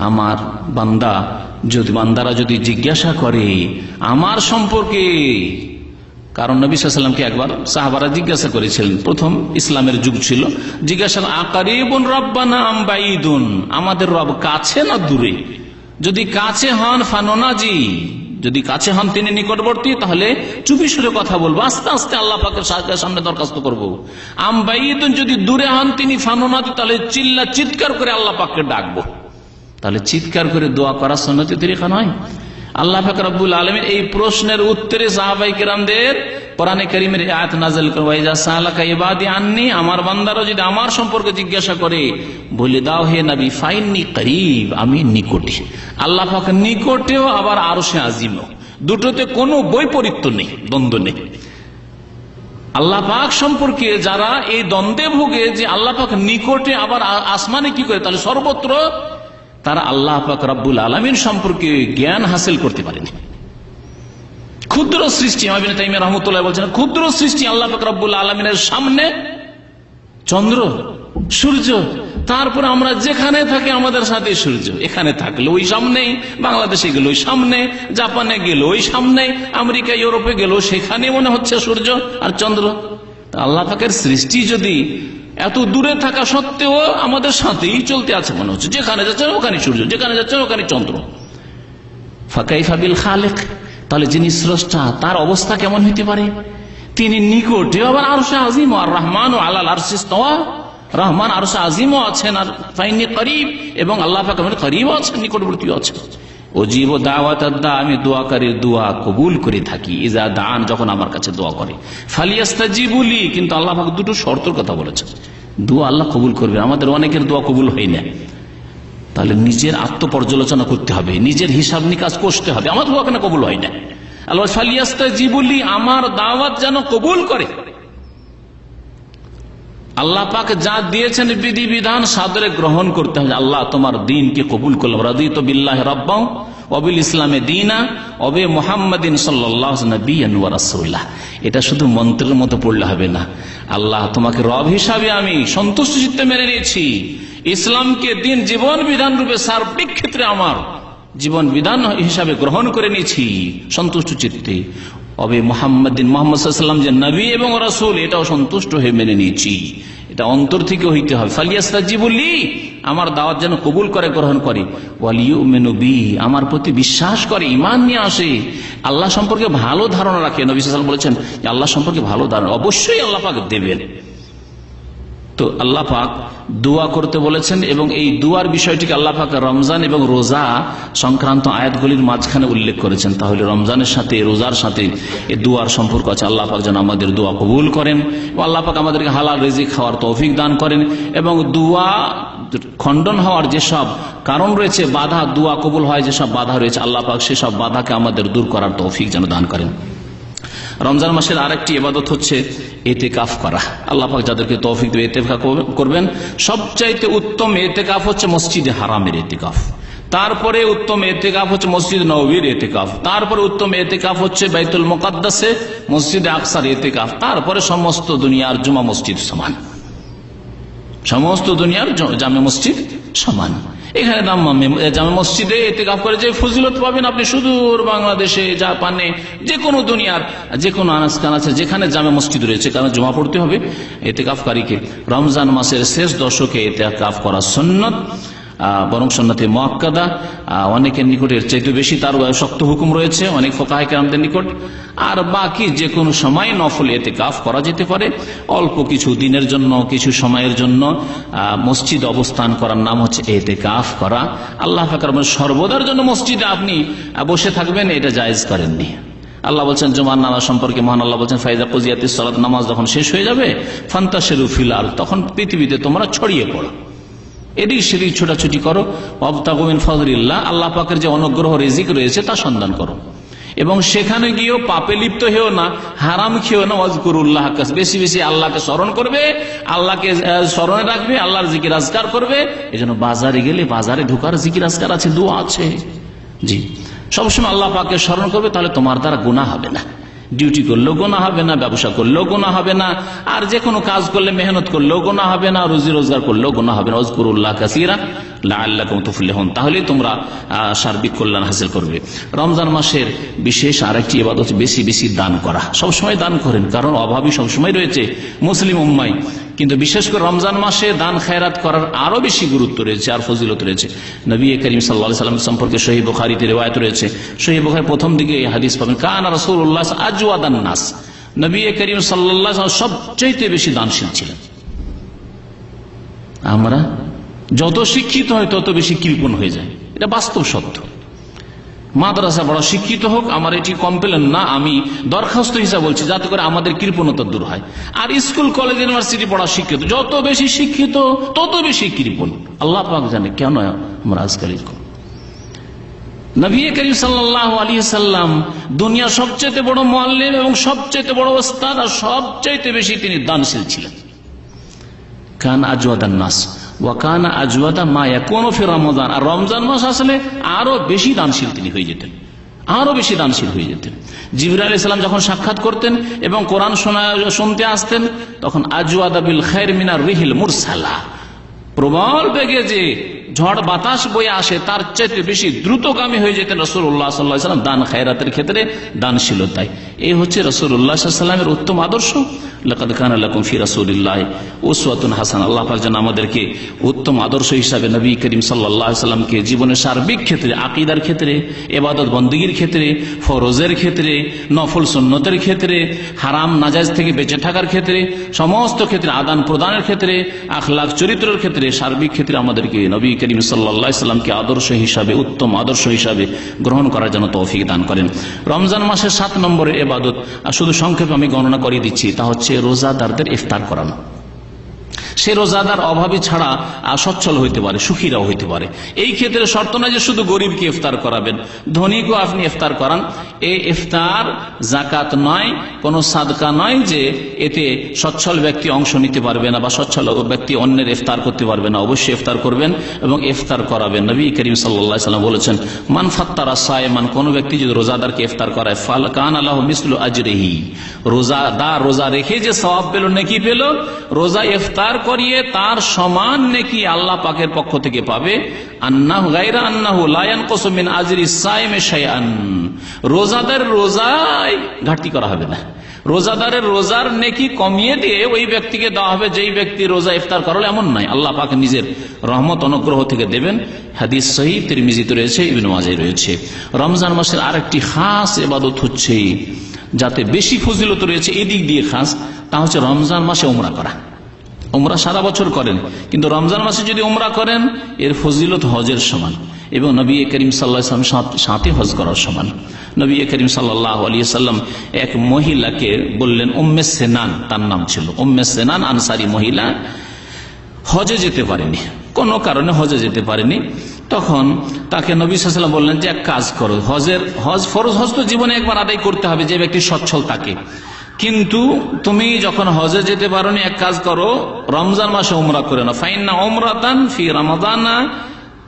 আমার বান্দারা যদি জিজ্ঞাসা করে আমার সম্পর্কে, কারণ নবী সাল্লাল্লাহু আলাইহি ওয়াসাল্লামকে একবার সাহাবারা জিজ্ঞাসা করেছিলেন, প্রথম ইসলামের যুগ ছিল, জিজ্ঞাসা আকারিবুন রাব্বানা আম বাঈদুন, আমাদের রব কাছে না দূরে? যদি কাছে হন ফানুনাজি, যদি কাছে হন তিনি নিকটবর্তী, তাহলে চুপি সুরে কথা বলবো, আস্তে আস্তে আল্লাহ পাকের সামনে দরখাস্ত করব। আম বাঈদুন, যদি দূরে হন তিনি ফানুনাজি, তাহলে চিৎকার করে আল্লাহ পাককে ডাকবো। তাহলে চিৎকার করে দোয়া করার সুন্নতি তরিকা নয়। আল্লাহ পাক রব্বুল আলামিন এই প্রশ্নের উত্তরে সাহাবায়ে কেরামদের কোরআনে কারীমের আয়াত নাযিল করেন, ওয়াইজা সালাকা ইবাদি আন্নি, আমার বান্দারা যদি আমার সম্পর্কে জিজ্ঞাসা করে বলে দাও হে নবী ফাইন্নি করিব, আমি নিকটে। আল্লাহ পাক নিকটেও আবার আরশে আজিমও, দুটোতে কোনো বৈপরীত্য নেই, দ্বন্দ্ব নেই। আল্লাহ পাক সম্পর্কে যারা এই দ্বন্দ্বে ভোগে যে আল্লাহ পাক নিকটে আবার আসমানে কি করে, তাহলে সর্বত্র তারা আল্লাহ পাক রব্বুল আলামিন সম্পর্কে জ্ঞান হাসিল করতে পারেনি। ক্ষুদ্র সৃষ্টি, ইমাম ইবনে তাইমিয়া রাহমাতুল্লাহ বলছেন, ক্ষুদ্র সৃষ্টি আল্লাহ পাক রব্বুল আলামিনের সামনে চন্দ্র সূর্য, তারপরে আমরা যেখানে থাকি আমাদের সাথে সূর্য, এখানে থাকলে ওই সামনেই, বাংলাদেশে গেল ওই সামনে, জাপানে গেল ওই সামনে, আমেরিকা ইউরোপে গেল সেখানে মনে হচ্ছে সূর্য আর চন্দ্র। আল্লাহ পাকের সৃষ্টি যদি এত দূরে থাকা সত্ত্বেও আমাদের সাথেই চলতে আছে মনে হচ্ছে, যেখানে যাচ্ছেন ওখানে সূর্য, যেখানে যাচ্ছেন ওখানে চন্দ্র। ফাকাইফা বিল খালিক, তাহলে যিনি স্রষ্টা তার অবস্থা কেমন হইতে পারে? তিনি নিকটে আবার আরশে আজিম, আর রহমান ও আলাল আরশে ইস্তাওয়া, রহমান আরশে আজিমও আছেন, আর ফাইন্নি করিব, এবং আল্লাহ পাক করিব আছেন, নিকটবর্তী আছেন। ওজিব দাওয়াতাদ দা, আমি দোয়াকারীর দোয়া কবুল করে থাকি, ইজা দান, যখন আমার কাছে দোয়া করে, ফালিয়াস্তাজিবুলি, কিন্তু আল্লাহ পাক দুটো শর্তের কথা বলেছেন, দোয়া আল্লাহ কবুল করবে। আমাদের অনেকের দোয়া কবুল হয় না, তাহলে নিজের আত্মপর্যালোচনা করতে হবে, নিজের হিসাব নিকাশ করতে হবে, আমার দোয়া কেন কবুল হয় না। আল্লাহ ফালিয়াস্তাজিবুলি, আমার দাওয়াত যেন কবুল করে। আল্লাহ পাক যা দিয়েছেন বিধিবিধান সাদরে গ্রহণ করতে হবে। আল্লাহ তোমার দ্বীনকে কবুল করলাম, রাদিতু বিল্লাহি রাব্বান ওয়া বিল ইসলামে দীনা ওয়া বি মুহাম্মাদিন সাল্লাল্লাহু আলাইহি নাবিয়্যান ওয়া রাসূলা। এটা শুধু মন্ত্রের মতো পড়লে হবে না। আল্লাহ তোমাকে রব হিসাবে আমি সন্তুষ্ট চিত্তে মেনে নিয়েছি, ইসলামকে দিন জীবন বিধান রূপে সার্বিক ক্ষেত্রে আমার জীবন বিধান হিসাবে গ্রহণ করে নিয়েছি সন্তুষ্ট চিত্তে। অবে মুহাম্মাদিন, মুহাম্মদ সাল্লাল্লাহু আলাইহি ওয়াসাল্লাম যে নবী এবং রাসূল, এটাও সন্তুষ্ট হয়ে মেনে নিয়েছি। এটা অন্তর থেকে হইতে হবে। ফালিয়াস্তাজিবুলি, আমার দাওয়াত যেন কবুল করে, গ্রহণ করে। ওয়ালিউমিনু বি, আমার প্রতি বিশ্বাস করে, ঈমান নিয়ে আসে, আল্লাহ সম্পর্কে ভালো ধারণা রাখে। নবী সাল্লাল্লাহু আলাইহি ওয়াসাল্লাম বলেছেন যে আল্লাহ সম্পর্কে ভালো ধারণা অবশ্যই আল্লাহ পাক দেবেন। তো আল্লাহ পাক দোয়া করতে বলেছেন, এবং এই দোয়ার বিষয়টিকে আল্লাহ পাক রমজান এবং রোজা সংক্রান্ত আয়াতগুলির মাঝখানে উল্লেখ করেছেন। তাহলে রমজানের সাথে রোজার সাথে এই দোয়ার সম্পর্ক আছে। আল্লাহ পাক যেন আমাদের দোয়া কবুল করেন, আল্লাহ পাক আমাদেরকে হালাল রিজিক খাওয়ার তৌফিক দান করেন, এবং দোয়া খণ্ডন হওয়ার যেসব কারণ রয়েছে, বাধা, দোয়া কবুল হয় যেসব বাধা রয়েছে, আল্লাহ পাক সেসব বাধাকে আমাদের দূর করার তৌফিক যেন দান করেন। রমজান মাসের আরেকটি ইবাদত হচ্ছে ইতিকাফ করা। আল্লাহ পাক যাদেরকে তৌফিক দিয়ে ইতিকাফ করবেন, সবচাইতে উত্তম ইতিকাফ হচ্ছে মসজিদে হারামের ইতিকাফ, তারপরে উত্তম ইতিকাফ হচ্ছে মসজিদ নববীর ইতিকাফ, তারপরে উত্তম ইতিকাফ হচ্ছে বাইতুল মুকাদ্দাসে মসজিদে আকসার ইতিকাফ, তারপরে সমস্ত দুনিয়ার জুমা মসজিদ সমান, সমস্ত দুনিয়ার জামে মসজিদ সমান। এখানে জামে মসজিদে ইতিকাফ করে যে ফজিলত পাবেন আপনি সুদূর বাংলাদেশে, জাপানে, যে কোনো দুনিয়ার যে কোনো আনাচকান আছে যেখানে জামে মসজিদ রয়েছে, কারণ জমা পড়তে হবে ইতিকাফকারীকে। রমজান মাসের শেষ দশকে ইতিকাফ করা সুন্নত, বরং সুন্নতে মুআক্কাদা। অনেকের নিকট এর চাইতে বেশি তার শক্ত হুকুম রয়েছে অনেক ফুকাহায়ে কেরামদের নিকট। আর বাকি যে কোনো সময় নফল ইতিকাফ করা যেতে পারে, অল্প কিছু দিনের জন্য, কিছু সময়ের জন্য মসজিদ অবস্থান করার নাম হচ্ছে ইতিকাফ করা। আল্লাহ পাক সর্বদার জন্য মসজিদে আপনি বসে থাকবেন, এটা জায়েজ করেননি। আল্লাহ বলছেন জুমার নামাজ সম্পর্কে, মহান আল্লাহ বলছেন ফাইজা কুজিয়াতিস সালাত, নামাজ যখন শেষ হয়ে যাবে, ফান্তাশিরু ফিল আরদ, তখন পৃথিবীতে তোমরা ছড়িয়ে পড়ো, এদিক সেদিক ছোটাছুটি করো। ওয়াবতাগু মিন ফাদলিল্লাহ, আল্লাহ পাকের যে অনুগ্রহ রিজিক রয়েছে তা সন্ধান করো, এবং সেখানে গিয়েও পাপে লিপ্ত হেও না, হারাম খেও না। ওয়াজকুরুল্লাহ, বেশি বেশি আল্লাহকে স্মরণ করবে, আল্লাহকে স্মরণে রাখবে, আল্লাহর জিকির আজকার করবে। এই জন্য বাজারে গেলে বাজারে ঢোকার জিকির আজকার আছে, দোয়া আছে। জি, সবসময় আল্লাহ পাককে স্মরণ করবে, তাহলে তোমার দ্বারা গুনাহ হবে না। ডিউটি করলেও গুনাহ হবে না, ব্যবসা করলেও গুনাহ হবে না, আর যে কোনো কাজ করলে মেহনত করলেও গুনাহ হবে না, রুজি রোজগার করলেও গুনাহ হবে না। উযকুরুল্লাহ কাসীরা লাআল্লাকুম তুফলিহুন, তাহলেই তোমরা সার্বিক কল্যাণ হাসিল করবে। রমজান মাসের বিশেষ আরেকটি ইবাদত বেশি বেশি দান করা। সবসময় দান করেন, কারণ অভাবী সবসময় রয়েছে মুসলিম উম্মায়, কিন্তু বিশেষ করে রমজান মাসে দান খায়রাত করার আরো বেশি গুরুত্ব রয়েছে আর ফজিলত রয়েছে। নবী করিম সাল্লাল্লাহু আলাইহি ওয়াসাল্লাম সম্পর্কে সহিহ বুখারীতে রিওয়ায়াত রয়েছে। সহিহ বুখারীর প্রথম দিকে এই হাদিস পাবেন, কানা রাসূলুল্লাহ আজওয়াদান নাস, নবী করিম সাল্লাল্লাহু আলাইহি ওয়াসাল্লাম সবচেয়ে বেশি দানশীল ছিলেন। আমরা যত শিক্ষিত হয় তত বেশি কৃপণ হয়ে যায়, এটা বাস্তব সত্য। মাদ্রাসা বড় শিক্ষিত হোক, আমার এটি কমপ্লেন না, আমি দরখাস্ত হিসাবে বলছি, যাতে করে আমাদের কৃপণতা দূর হয়। আর স্কুল কলেজ ইউনিভার্সিটি পড়া শিক্ষিত, যত বেশি শিক্ষিত তত বেশি কৃপণ। আল্লাহ পাক জানে কেন আমরা আজকাল এরকম। নবী করিম সাল্লাল্লাহু আলাইহি সাল্লাম দুনিয়ার সবচেয়ে বড় মুআল্লিম এবং সবচেয়ে বড় ওস্তাদ, আর সবচেয়ে বেশি তিনি দানশীল ছিলেন। কান আজওয়াদান নাস ওয়া কানা আজওয়াদা মা ইয়াকুনু ফি রমাদান, আর রমজান মাস আসলে আরো বেশি দানশীল তিনি হয়ে যেতেন, আরো বেশি দানশীল হয়ে যেতেন। জিবরাইল আলাইহিস সালাম যখন সাক্ষাৎ করতেন এবং কোরআন শুনতে আসতেন, তখন আজওয়াদা বিল খায়র মিনার রিহিল মুরসালা, প্রবল বেগে যে ঝড় বাতাস বয়ে আসে তার চাইতে বেশি দ্রুতগামী হয়ে যেতেন রাসূলুল্লাহ সাল্লাল্লাহু আলাইহি ওয়াসাল্লাম দান খায়রাতের ক্ষেত্রে, দানশীলতায়। এই হচ্ছে রাসূলুল্লাহ সাল্লাল্লাহু আলাইহি ওয়াসাল্লামের উত্তম আদর্শ। লাকাদ কানা লাকুম ফি রাসূলিল্লাহি উসওয়াতুন হাসানাহ, আল্লাহ পাক যেন আমাদেরকে উত্তম আদর্শ হিসাবে নবী করিম সাল্লাল্লাহু আলাইহি ওয়াসাল্লামকে জীবনের সার্বিক ক্ষেত্রে, আকীদার ক্ষেত্রে, ইবাদত বন্দেগীর ক্ষেত্রে, ফরজের ক্ষেত্রে, নফল সুন্নতের ক্ষেত্রে, হারাম নাজায়েজ থেকে বেঁচে থাকার ক্ষেত্রে, সমস্ত ক্ষেত্রে, আদান প্রদানের ক্ষেত্রে, আখলাক চরিত্রের ক্ষেত্রে, সার্বিক ক্ষেত্রে আমাদেরকে নবী করিম সাল্লাল্লাহু আলাইহি ওয়াসাল্লামকে আদর্শ হিসাবে, উত্তম আদর্শ হিসাবে গ্রহণ করার জন্য তৌফিক দান করেন। রমজান মাসের 7 নম্বরের ইবাদত, আর শুধু সংক্ষেপে আমি গণনা করিয়ে দিচ্ছি, তা হচ্ছে রোজাদারদের ইফতার করানো। সে রোজাদার অভাবী ছাড়া সচ্ছল হইতে পারে, সুখীরাও হইতে পারে। এই ক্ষেত্রে শর্ত নয় যে শুধু গরিবকে ইফতার করাবেন, ধনীকেও আপনি ইফতার করান। এই ইফতার জাকাত নয়, কোনো সাদকা নয় যে এতে সচ্ছল ব্যক্তি অংশ নিতে পারবে না বা সচ্ছল ব্যক্তি অন্যের ইফতার করতে পারবে না। অবশ্যই ইফতার করবেন এবং ইফতার করাবেন। নবী করিম সাল্লাল্লাহু আলাইহি ওয়াসাল্লাম বলেছেন, মান ফাত্তারা সায়মান, কোন ব্যক্তি যদি রোজাদারকে ইফতার করায়, ফাল কানা লাহু মিসলু আজরিহি, রোজাদার রোজা রেখে যে সওয়াব পেল, নেকি পেল, রোজা ইফতার করিয়ে তার সমান নেকি আল্লাহ পাকের পক্ষ থেকে পাবে। আন্নাহু গায়রা আন্নাহু লা ইয়ানকুসু মিন আজরি সাইমি শাইআন, রোজাদার রোজায় ঘাটতি করা হবে না, রোজাদারের রোজার নেকি কমিয়ে দিয়ে ওই ব্যক্তিকে দেওয়া হবে যেই ব্যক্তি রোজা ইফতার করলো, এমন নাই। আল্লাহ পাক নিজের রহমত অনুগ্রহ থেকে দেবেন। হাদিস সহিহ তিরমিজিতে রয়েছে, ইবনে মাজায় রয়েছে। রমজান মাসের আরেকটি খাস ইবাদত হচ্ছে, যাতে বেশি ফজিলত রয়েছে এদিক দিয়ে খাস, তা হচ্ছে রমজান মাসে উমরা করা। উমরা সারা বছর করেন, কিন্তু রমজান মাসে যদি উমরা করেন এর ফজিলত হজের সমান, এবং নবী করিম সাল্লাল্লাহু আলাইহি ওয়াসাল্লাম সাথে হজ করার সমান। নবী করিম সাল্লাল্লাহু আলাইহি ওয়াসাল্লাম এক মহিলাকে বললেন, উম্মে সেনান তার নাম ছিল, উম্মে সেনান আনসারী মহিলা, হজে যেতে পারেনি, কোনো কারণে হজে যেতে পারেনি। তখন তাকে নবী সাল্লাল্লাহু আলাইহি ওয়াসাল্লাম বললেন যে এক কাজ করো, হজ ফরজ হজ তো জীবনে একবার আদায় করতে হবে যে ব্যক্তি সচ্ছল তাকে, কিন্তু তুমি যখন হজে যেতে পারোনি, এক কাজ করো, রমজান মাসে উমরা করে নাও। ফাইন্না উমরাতান ফি রমাদানা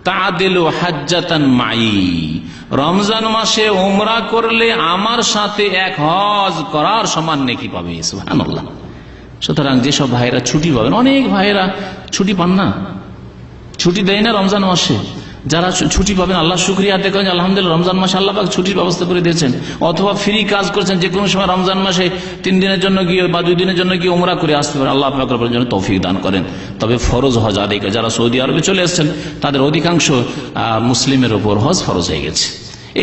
তাআদিলু হাজ্জাতান মাই, রমজান মাসে উমরা করলে আমার সাথে এক হজ করার সমান নেকি পাবে। সুবহানাল্লাহ। সুতরাং যেসব ভাইরা ছুটি পাবেন, অনেক ভাইরা ছুটি পান না, ছুটি দেয় না রমজান মাসে, যারা ছুটি পাবেন আল্লাহ শুকরিয়া আদায় করেন, আলহামদুলিল্লাহ রমজান মাসে আল্লাহ পাক ছুটির ব্যবস্থা করে দিয়েছেন। অথবা ফ্রি কাজ করছেন, যে কোনো সময় রমজান মাসে 3 দিনের জন্য গিয়ে বা 2 দিনের জন্য গিয়ে উমরা করে আসতে পারেন, আল্লাহ পাক আপনাদের জন্য তৌফিক দান করেন। তবে ফরজ হজ আদায় করে যারা সৌদি আরবে চলে এসেছেন, তাদের অধিকাংশ মুসলিমের উপর হজ ফরজ হয়ে গেছে।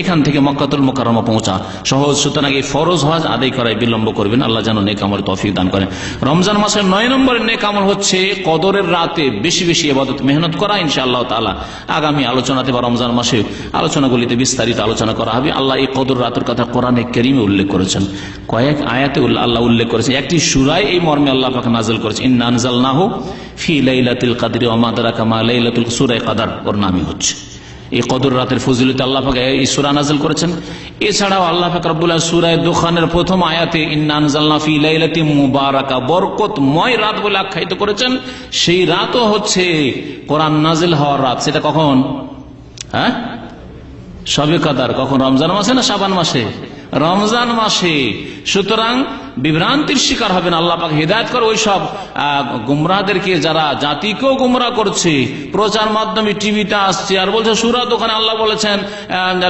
এখান থেকে মক্কাতুল মুকাররমা পৌঁছা সহজ, সুতরাং এই ফরজ হজ আদায় করায় বিলম্ব করবেন। আল্লাহ যেন নেক আমল তৌফিক দান করেন। রমজান মাসের 9 নম্বরের নেক আমল হচ্ছে কদরের রাতে বেশি বেশি ইবাদত মেহনত করা। ইনশাআল্লাহ তাআলা আগামী আলোচনাতে বা রমজান মাসে আলোচনাগুলিতে বিস্তারিত আলোচনা করা হবে। আল্লাহ এই কদর রাতের কথা কোরআনে কারীমে উল্লেখ করেছেন, কয়েক আয়াতে আল্লাহ উল্লেখ করেছেন। একটি সূরায় এই মর্মে আল্লাহ পাক নাযিল করেছেন, ইন্না আনজালনাহু ফি লাইলাতুল কদরি ওয়া মা আদরাকা মা লাইলাতুল সূরা কদর, ওর নামই হচ্ছে এই কদর রাতের ফজিলতে আল্লাহ পাক এই সূরা নাযিল করেছেন। এছাড়াও আল্লাহ পাক রব্বুল আলামিন সূরা দুখানের প্রথম আয়াতে ইন্না আনজালনা ফি লাইলাতিন মুবারাকা, বরকতময় রাত বলে আখ্যায়িত করেছেন। সেই রাতও হচ্ছে কোরআন নাযিল হওয়ার রাত। সেটা কখন? শবে কদর কখন রমজান মাসে না শাবান মাসে? রমজান মাসে। সুতরাং বিভ্রান্তির শিকার হবেন। আল্লাহ পাক হিদায়াত করে ওই সব গুমরাহদেরকে, যারা জাতিকেও গুমরাহ করছে, প্রচার মাধ্যমে টিভিতে আসছে আর বলছে সূরাত ওখানে আল্লাহ বলেছেন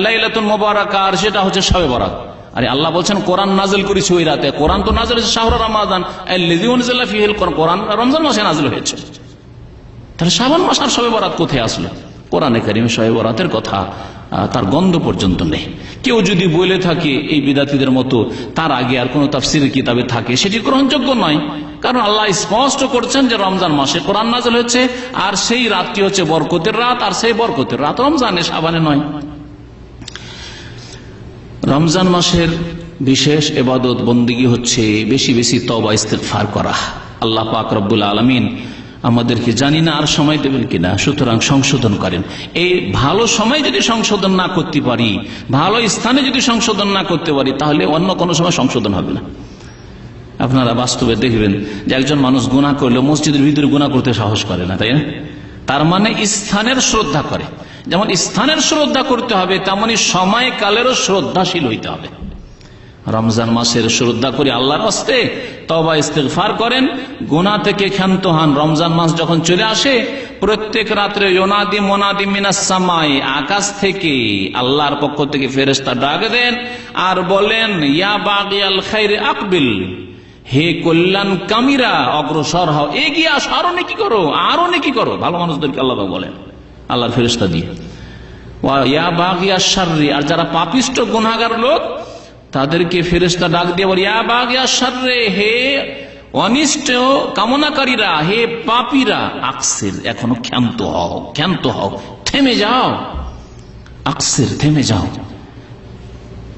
লাইলাতুল মুবারাকা, আর সেটা হচ্ছে শবে বরাত। আরে আল্লাহ বলছেন কোরআন নাজিল করেছি ওই রাতে। কোরআন তো নাজিল হয়েছে শাহরু রমাদান আল্লাযী উনজিলা ফীহিল কোরআন। কোরআন রমজান মাসে নাজিল হয়েছে, তাহলে শাবান মাস আর শবে বরাত কোথায় আসলো? কোরআনে কারিমে শবে বরাতের কথা তার গন্ধ পর্যন্ত নেই। কেউ যদি বলে থাকে এই বিদাতীদের মতো তার আগে আর কোন তাফসীরের কিতাবে থাকে, সেটি গ্রহণযোগ্য নয়। কারণ আল্লাহ স্পষ্ট করছেন যে রমজান মাসে কোরআন নাযিল হয়েছে, আর সেই রাতটি হচ্ছে বরকতের রাত, আর সেই বরকতের রাত রমজানে, শাবানে নয়। রমজান মাসের বিশেষ ইবাদত বন্দেগী হচ্ছে বেশি বেশি তওবা ইস্তেগফার করা। আল্লাহ পাক রব্বুল আলামিন আমাদেরকে জানি না আর সময় দেবেন কিনা, সুতরাং সংশোধন করেন। এই ভালো সময় যদি সংশোধন না করতে পারি, ভালো স্থানে যদি সংশোধন না করতে পারি, তাহলে অন্য কোনো সময় সংশোধন হবে না। আপনারা বাস্তবে দেখবেন যে একজন মানুষ গুনাহ করলে মসজিদের ভিতরে গুনাহ করতে সাহস করে না, তাই না? তার মানে স্থানের শ্রদ্ধা করে। যেমন স্থানের শ্রদ্ধা করতে হবে, তেমনি সময় কালেরও শ্রদ্ধাশীল হইতে হবে। রমজান মাসের শ্রদ্ধা করি আল্লাহর হস্তে, তওবা ইস্তেগফার করেন, গুনাহ থেকে ক্ষান্ত হন। রমজান মাস যখন চলে আসে, প্রত্যেক রাত্রে ইউনাদি মুনাদি মিনাস সামাই, আকাশ থেকে আল্লাহর পক্ষ থেকে ফেরেশতা ডাক দেন আর বলেন ইয়া বাগিয়াল খাইর আকবিল, হে কল্যাণ কামীরা অগ্রসর হও, এগিয়ে আসো, আরো নেকি করো, আরো নেকি করো। ভালো মানুষদেরকে আল্লাহ বলেন আল্লাহর ফেরেশতা দিয়ে। ওয়া ইয়া বাগিয়াশ শাররি, আর যারা পাপিষ্ট গুনাহগার লোক তাদেরকে ফেরেশতা ডাক দিয়ে বলে ইয়া বাগিয়াশ শাররি, হে অনিষ্ট কামনাকারীরা, হে পাপীরা, আকসির, এখনো ক্ষান্ত হও, ক্ষান্ত হও, থেমে যাও, আকসির, থেমে যাও।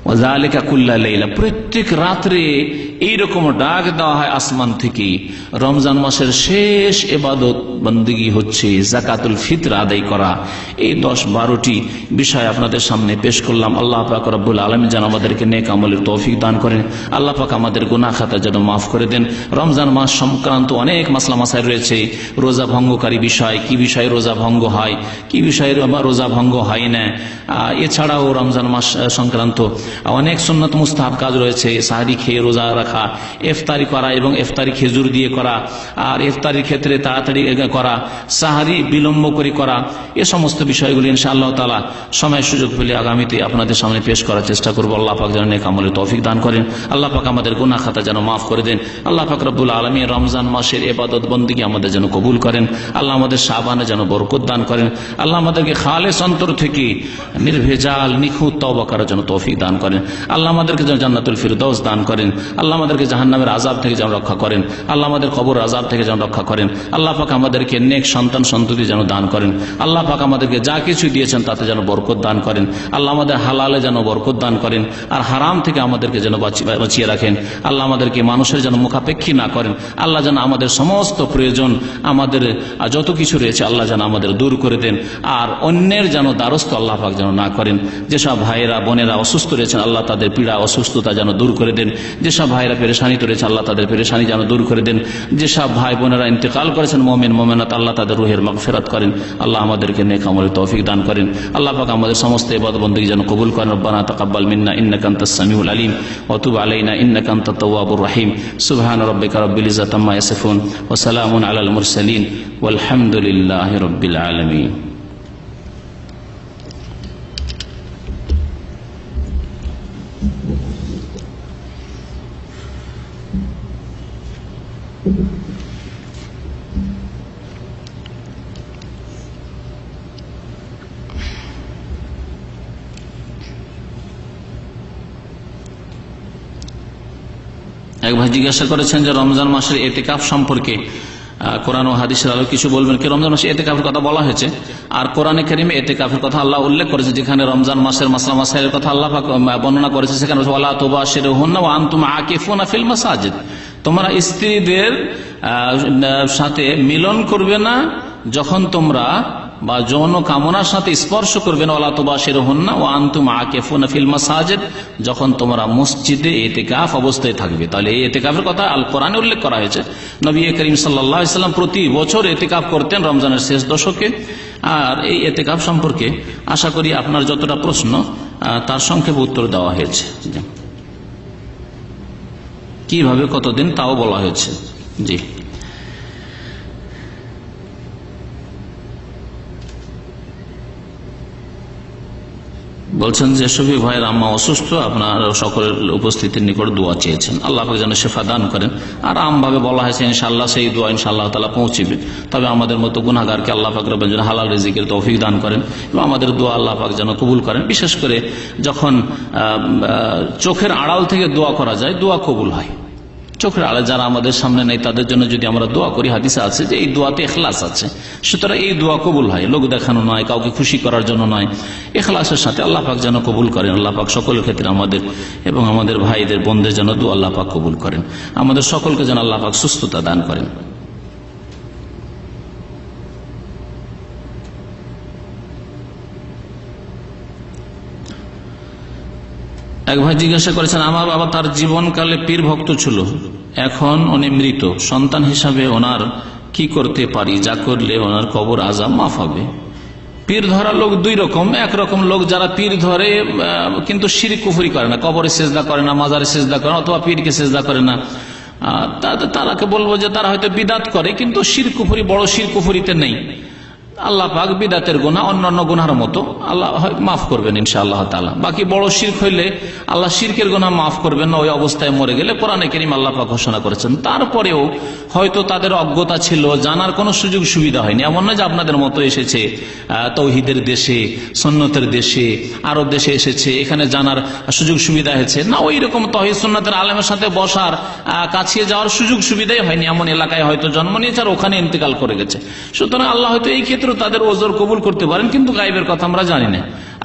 ওয়াযালিকা কুল্লা লাইলা, প্রত্যেক রাত্রে এইরকম ডাক দেওয়া হয় আসমান থেকে। রমজান মাসের শেষ ইবাদত বন্দেগী হচ্ছে যাকাতুল ফিতর আদায় করা। এই 10-12টি বিষয় আপনাদের সামনে পেশ করলাম। আল্লাহ পাক রব্বুল আলামিন যেন আমাদেরকে নেক আমলের তৌফিক দান করেন। আল্লাহ পাক আমাদের গুনাহ খাতা যেন মাফ করে দেন। রমজান মাস সংক্রান্ত অনেক মাসলা মাসাইল রয়েছে। রোজা ভঙ্গকারী বিষয়, কি বিষয়ে রোজা ভঙ্গ হয়, কি বিষয়ে রোজা ভঙ্গ হয় না। এছাড়াও রমজান মাস সংক্রান্ত অনেক সুন্নত মুস্তাহাব কাজ রয়েছে। সাহারি খেয়ে রোজা রাখা, ইফতারি করা এবং ইফতারি খেজুর দিয়ে করা, আর ইফতারির ক্ষেত্রে তাড়াতাড়ি করা, সাহারি বিলম্ব করে করা, এ সমস্ত বিষয়গুলি ইনশাআল্লাহ তাআলা সময় সুযোগ পেলে আগামীতে আপনাদের সামনে পেশ করার চেষ্টা করব। আল্লাহ পাক যেন নেক আমলের তৌফিক দান করেন। আল্লাহ পাক আমাদের গুনাহ খাতা যেন মাফ করে দেন। আল্লাহ পাক রব্বুল আলামিন রমজান মাসের ইবাদত বন্দেগী আমাদের যেন কবুল করেন। আল্লাহ আমাদের শাবানে যেন বরকত দান করেন। আল্লাহ আমাদেরকে খালেস অন্তর থেকে নির্ভেজাল নিখুঁত তওবা করার জন্য তৌফিক দান করেন। আল্লাহ আমাদেরকে যেন জান্নাতুল ফিরদাউস দান করেন। আল্লাহ আমাদেরকে জাহান্নামের আযাব থেকে যেন রক্ষা করেন। আল্লাহ আমাদের কবর আযাব থেকে যেন রক্ষা করেন। আল্লাহ পাক আমাদেরকে নেক সন্তান সন্ততি যেন দান করেন। আল্লাহ পাক আমাদেরকে যা কিছু দিয়েছেন তাতে যেন বরকত দান করেন। আল্লাহ আমাদের হালালে যেন বরকত দান করেন, আর হারাম থেকে আমাদেরকে যেন বাঁচিয়ে রাখেন। আল্লাহ আমাদেরকে মানুষের যেন মুখাপেক্ষী না করেন। আল্লাহ যেন আমাদের সমস্ত প্রয়োজন, আমাদের যত কিছু রয়েছে আল্লাহ যেন আমাদের দূর করে দেন, আর অন্যের যেন দ্বারস্থ আল্লাহ পাক যেন না করেন। যেসব ভাইয়েরা বোনেরা অসুস্থ রয়েছেন আল্লাহ তাদের পীড়া অসুস্থতা যেন দূর করে দেন। যেসব ভাইরা পেরেশানিতে রয়েছে আল্লাহ তাদের পেরেশানি যেন দূর করে দেন। যেসব ভাই বোনেরা ইন্তেকাল করেছেন মুমিন মুমিনাত, আল্লাহ তাদের রুহের মাগফিরাত করেন। আল্লাহ আমাদেরকে নেক আমলের তৌফিক দান করেন। আল্লাহ পাক আমাদের সমস্ত ইবাদত বন্দেগী যেন কবুল করেন। রব্বানা তাকাব্বাল মিন্না ইন্নাকা আনতাস সামিউল আলিম ওয়া তুব আলাইনা ইন্নাকা আনতাত তাওয়াবুর রহিম। সুবহান রাব্বিকা রাব্বিল ইজ্জাতি আম্মা ইয়াসিফুন ওয়া সালামুন আলাল মুরসালিন ওয়ালহামদুলিল্লাহি রাব্বিল আলামিন। এক ভাই জিজ্ঞাসা করেছেন যে রমজান মাসের এতেকাফ সম্পর্কে কোরআন ও হাদিসের আলো কিছু বলবেন কি? রমজান মাসে এতেকাফের কথা বলা হয়েছে, আর কোরআনে কারিমে এতেকাফের কথা আল্লাহ উল্লেখ করেছে। যেখানে রমজান মাসের মাসলা মাসাইলের কথা আল্লাহ বর্ণনা করেছে, সেখানে ওয়ালা তুবাশিরুহুন্না ওয়া আনতুম আকিফুনা ফিল মাসাজিদ, তোমরা স্ত্রীদের সাথে মিলন করবে না যখন তোমরা বা যৌন কামনার সাথে স্পর্শ করবেন, ওয়ালা তুবাশিরুহুন্না ওয়া আনতুম আকিফুনা ফিল মাসাজিদ, যখন তোমরা মসজিদে ইতিকাফ অবস্থায় থাকবে। তাহলে এই ইতিকাফের কথা আল কোরআনে উল্লেখ করা হয়েছে। নবী করিম সাল্লাল্লাহু আলাইহি ওয়াসাল্লাম প্রতি বছর ইতিকাফ করতেন রমজানের শেষ দশকে। আর এই ইতিকাফ সম্পর্কে আশা করি আপনার যতটা প্রশ্ন তার সংক্ষেপে উত্তর দেওয়া হয়েছে। কিভাবে কতদিন তাও বলা হয়েছে। জি, বলছেন যে শফিক ভাইয়ের আম্মা অসুস্থ, আপনার সকলের উপস্থিতির নিকট দোয়া চেয়েছেন, আল্লাহ পাক যেন শেফা দান করেন। আর আমভাবে বলা হয়েছে ইনশাআল্লাহ সেই দোয়া ইনশাআল্লাহ তাআলা পৌঁছবে। তবে আমাদের মতো গুনাহগারকে আল্লাহ পাক রব্বুল যেন হালাল রিজিকের তৌফিক দান করেন এবং আমাদের দোয়া আল্লাহ পাক যেন কবুল করেন। বিশেষ করে যখন চোখের আড়াল থেকে দোয়া করা যায়, দোয়া কবুল হয়। চোখের আড়াল যারা আমাদের সামনে নেই তাদের জন্য যদি আমরা দোয়া করি, হাদিসে আছে যে এই দোয়াতে ইখলাস আছে, সুতরাং এই দোয়া কবুল হয়। লোক দেখানো নয়, কাউকে খুশি করার জন্য নয়, ইখলাসের সাথে আল্লাহ পাক যেন কবুল করেন। আল্লাহ পাক সকলের ক্ষেত্রে আমাদের এবং আমাদের ভাইদের বোনদের যেন দোয়া আল্লাহ পাক কবুল করেন। আমাদের সকলকে যেন আল্লাহ পাক সুস্থতা দান করেন। এক ভাই জিজ্ঞাসা করেছেন, আমার বাবা তার জীবনকালে পীর ভক্ত ছিল, এখন উনি মৃত, সন্তান হিসাবে ওনার কি করতে পারি যা করলে ওনার কবর আযাব মাফ হবে? পীর ধরা লোক দুই রকম। একরকম লোক যারা পীর ধরে কিন্তু শিরক কুফরি করে না, কবরে সেজদা করে না, মাজারে সেজদা করে না, অথবা পীরকে সেজদা করে না, তারাকে বলবো যে তারা হয়তো বিদাত করে কিন্তু শিরক কুফরি, বড় শিরক কুফরিতে নেই। আল্লাহ পাক বিদাতের গুনাহ অন্যান্য গুনার মতো আল্লাহ মাফ করবেন ইনশাআল্লাহ তাআলা। বাকি বড় শিরক হইলে আল্লাহ শিরকের গুনাহ মাফ করবেন না, ওই অবস্থায় মরে গেলে কোরআনে কারীম আল্লাহ পাক ঘোষণা করেছেন। তারপরেও হয়তো তাদের অজ্ঞতা ছিল, জানার কোনো সুযোগ সুবিধা হয়নি। এমন নয় যে আপনাদের মতো এসেছে তৌহিদের দেশে, সুন্নতের দেশে, আরব দেশে এসেছে, এখানে জানার সুযোগ সুবিধা হয়েছে না। ওই রকম তৌহিদ সুন্নতের আলেমের সাথে বসার, কাছে যাওয়ার সুযোগ সুবিধাই হয়নি। এমন এলাকায় হয়তো জন্ম নিয়েছে আর ওখানে ইন্তেকাল করে গেছে। সুতরাং আল্লাহ হয়তো এই ক্ষেত্রে তাদের ওজর কবুল করতে পারেন, কিন্তু গায়েবের কথা আমরা জানি না।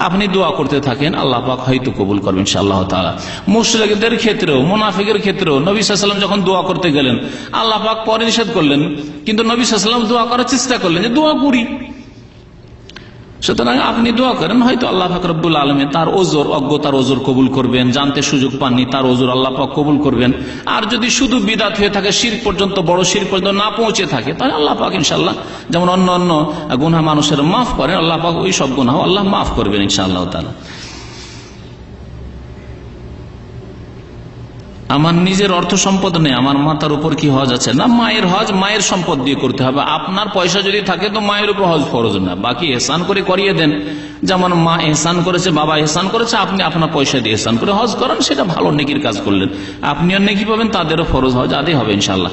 আপনি দোয়া করতে থাকেন, আল্লাহ পাক হয়তো কবুল করবেন ইনশাআল্লাহ তাআলা। মুশরিকদের ক্ষেত্রেও, মুনাফিকের ক্ষেত্রেও নবী সাল্লাল্লাহু আলাইহি ওয়াসাল্লাম যখন দোয়া করতে গেলেন, আল্লাহ পাক পরে নিষেধ করলেন, কিন্তু নবী সাল্লাল্লাহু আলাইহি ওয়াসাল্লাম দোয়া করার চেষ্টা করলেন যে দোয়া করি। সুতরাং আপনি দোয়া করেন, হয়তো আল্লাহ পাক রব্বুল আলামিন তার ওজর, অজ্ঞতার ওজর কবুল করবেন, জানতে সুযোগ পাননি তার ওজর আল্লাহ পাক কবুল করবেন। আর যদি শুধু বিদাত হয়ে থাকে, শিরক পর্যন্ত, বড় শিরক পর্যন্ত না পৌঁছে থাকে, তাহলে আল্লাহ পাক ইনশাআল্লাহ যেমন অন্য অন্য গুনাহ মানুষের মাফ করেন, আল্লাহ পাক ওই সব গুনাহ আল্লাহ মাফ করবেন ইনশাআল্লাহ তাআলা। আমার নিজের অর্থ সম্পদ নেই, আমার মাথার উপর কি হজ আছে? না, মায়ের হজ মায়ের সম্পদ দিয়ে করতে হবে। আপনার পয়সা যদি থাকে তো মায়ের উপর হজ ফরজ না, বাকি এহসান করে করিয়ে দেন। যেমন মা এহসান করেছে, বাবা এহসান করেছে, আপনি আপনার পয়সা দিয়ে এহসান করে হজ করেন, সেটা ভালো নেকির কাজ করলেন, আপনিও নেকি পাবেন, তাদেরও ফরজ হজ আদায় হবে ইনশাআল্লাহ।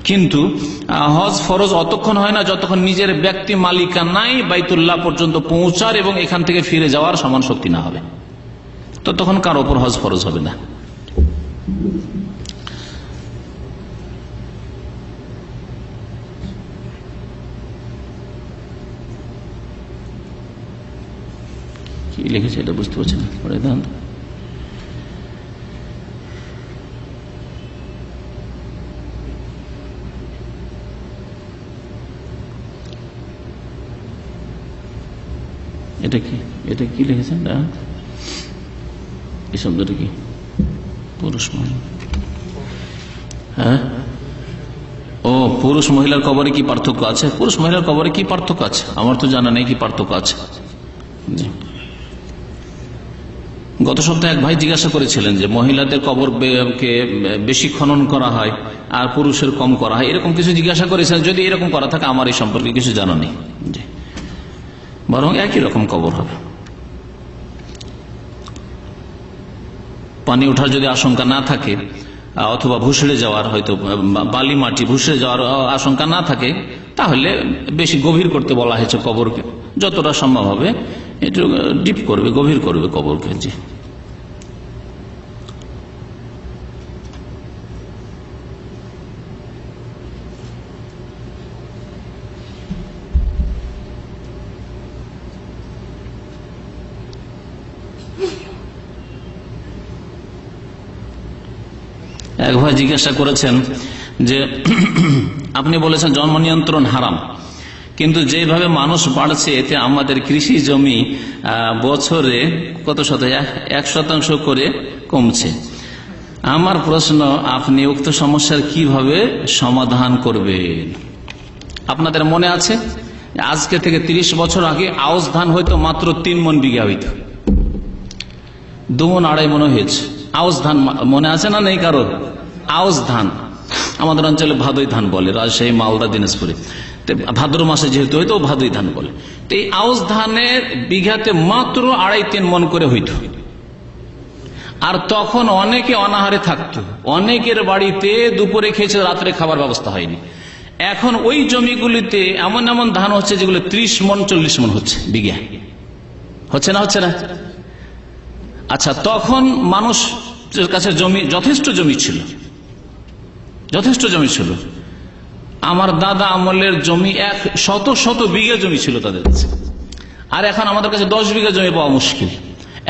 কিন্তু হজ ফরজ অতক্ষণ হয় না যতক্ষণ নিজের ব্যক্তি মালিকানায় বাইতুল্লাহ পর্যন্ত পৌঁছার এবং এখান থেকে ফিরে যাওয়ার সমান শক্তি না হবে, ততক্ষণ কারো উপর হজ ফরজ হবে না। কি লিখেছে এটা বুঝতে পারছি না, পড়ে দেন। এটা কি, এটা কি লিখেছেন? এই শব্দটা কি? পুরুষ মহিলা? হ্যাঁ, ও পুরুষ মহিলার কবরে কি পার্থক্য আছে? পুরুষ মহিলার কবরে কি পার্থক্য আছে আমার তো জানা নেই কি পার্থক্য আছে। গত সপ্তাহে এক ভাই জিজ্ঞাসা করেছিলেন যে মহিলাদের কবরকে বেশি খনন করা হয় আর পুরুষের কম করা হয়, এরকম কিছু জিজ্ঞাসা করেছেন। যদি এরকম করা থাকে আমার এই সম্পর্কে কিছু জানা নেই, বরং একই রকম কবর হবে। পানি ওঠার যদি আশঙ্কা না থাকে অথবা ভুসড়ে যাওয়ার, হয়তো বালি মাটি ভুসড়ে যাওয়ার আশঙ্কা না থাকে, তাহলে বেশি গভীর করতে বলা হয়েছে কবরকে, যতটা সম্ভব হবে একটু ডিপ করবে, গভীর করবে কবরকে। জি, এক ভাই জিজ্ঞাসা করেছেন যে আপনি বলেছেন জন্ম নিয়ন্ত্রণ হারাম, কিন্তু যেভাবে মানুষ বাড়ছে এতে আমাদের কৃষি জমি বছরে কত শতাংশ, 1% করে কমছে। আমার প্রশ্ন, আপনি উক্ত সমস্যার কিভাবে সমাধান করবেন? আপনাদের মনে আছে আজকে থেকে 30 বছর আগে আউশ ধান হয়তো মাত্র 3 মণ বিঘা হইত, 2 মণ 2.5 মণ হয়েছে। আউশ ধান মনে আছে না? নেই কারো? আউশ ধান আমাদের অঞ্চলে ভাদই ধান বলে, রাজশাহী, মালদা, দিনাজপুরে ভাদ্র মাসে যেহেতু হয়তো ভাদই ধান বলে। তো এই আউশ ধানের বিঘাতে মাত্র 2.5-3 মণ করে হইত। আর তখন অনেকে অনাহারে থাকতো, অনেকের বাড়িতে দুপুরে খেয়েছে, রাত্রে খাবার ব্যবস্থা হয়নি। এখন ওই জমিগুলিতে এমন এমন ধান হচ্ছে যেগুলো 30 মণ 40 মণ হচ্ছে বিঘা। হচ্ছে না? হচ্ছে না? আচ্ছা, তখন মানুষের কাছে জমি যথেষ্ট জমি ছিল, যথেষ্ট জমি ছিল। আমার দাদা আমলের জমি 100 বিঘা জমি ছিল তাদের কাছে। আর এখন আমাদের কাছে 10 বিঘা জমি পাওয়া মুশকিল।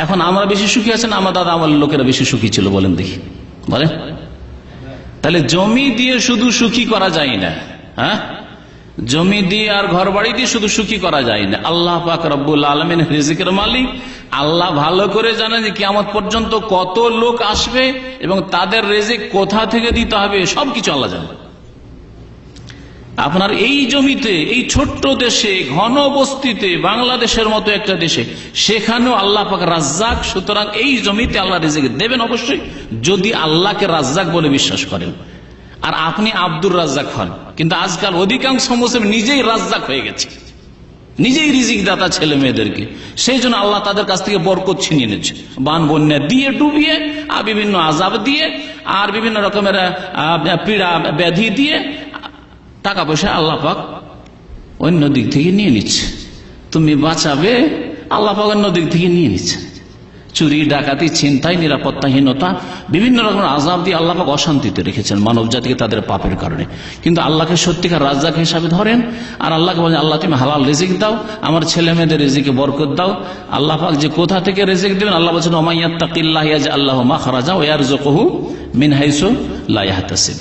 এখন আমরা বেশি সুখী আছেন, আমার দাদা আমলের লোকেরা বেশি সুখী ছিল? বলেন দেখি, বলেন। তাহলে জমি দিয়ে শুধু সুখী করা যায় না, হ্যাঁ? জমি দিয়ে আর ঘর বাড়ি দিয়ে শুধু সুখী করা যায় না। আল্লাহ পাক রব্বুল আলামিন রিজিকের মালিক। আল্লাহ ভালো করে জানেন যে কিয়ামত পর্যন্ত কত লোক আসবে এবং তাদের রিজিক কোথা থেকে দিতে হবে, সবকিছু আল্লাহ জানেন। আপনার এই জমিতে, এই ছোট্ট দেশে, ঘন বস্তিতে, বাংলাদেশের মতো একটা দেশে, সেখানেও আল্লাহ পাক রাজ্জাক। সুতরাং এই জমিতে আল্লাহ রিজিক দেবেন অবশ্যই, যদি আল্লাহকে রাজ্জাক বলে বিশ্বাস করেন আর আপনি আব্দুর রাজ্জাক হন। কিন্তু আজকাল অধিকাংশ মুসলিম নিজেই রাজ্জাক হয়ে গেছে, নিজেই রিজিক দাতা ছেলে মেয়েদেরকে। সেই জন্য আল্লাহ তাদের কাছ থেকে বরকত ছিনিয়ে নিচ্ছে, বান বন্যা দিয়ে ডুবিয়ে, আর বিভিন্ন আযাব দিয়ে, আর বিভিন্ন রকমের পীড়া ব্যাধি দিয়ে টাকা পয়সা আল্লাহ পাক অন্য দিক থেকে নিয়ে নিচ্ছে। তুমি বাঁচাবে, আল্লাহ পাক অন্য দিক থেকে নিয়ে নিচ্ছে। চুরি, ডাকাতি, ছিনতাই, নিরাপত্তাহীনতা, বিভিন্ন রকমের আযাব দিয়ে আল্লাহ পাক অশান্তিতে রেখেছেন মানব জাতিকে তাদের পাপের কারণে। কিন্তু আল্লাহকে সত্যিকার রাজ্জাক হিসাবে ধরেন আর আল্লাহকে বলেন, আল্লাহ তুমি হালাল রিজিক দাও, আমার ছেলে মেয়েদের রিজিকে বরকত দাও। আল্লাহ পাক যে কোথা থেকে রিজিক দেবেন, আল্লাহ বলেছেন ওমাইয়াত্তাকিল্লাহ ইয়াজআল মাখরাজা ওয়া ইয়ারযুকুহু মিন হাইসু লা ইয়াহতাসিব।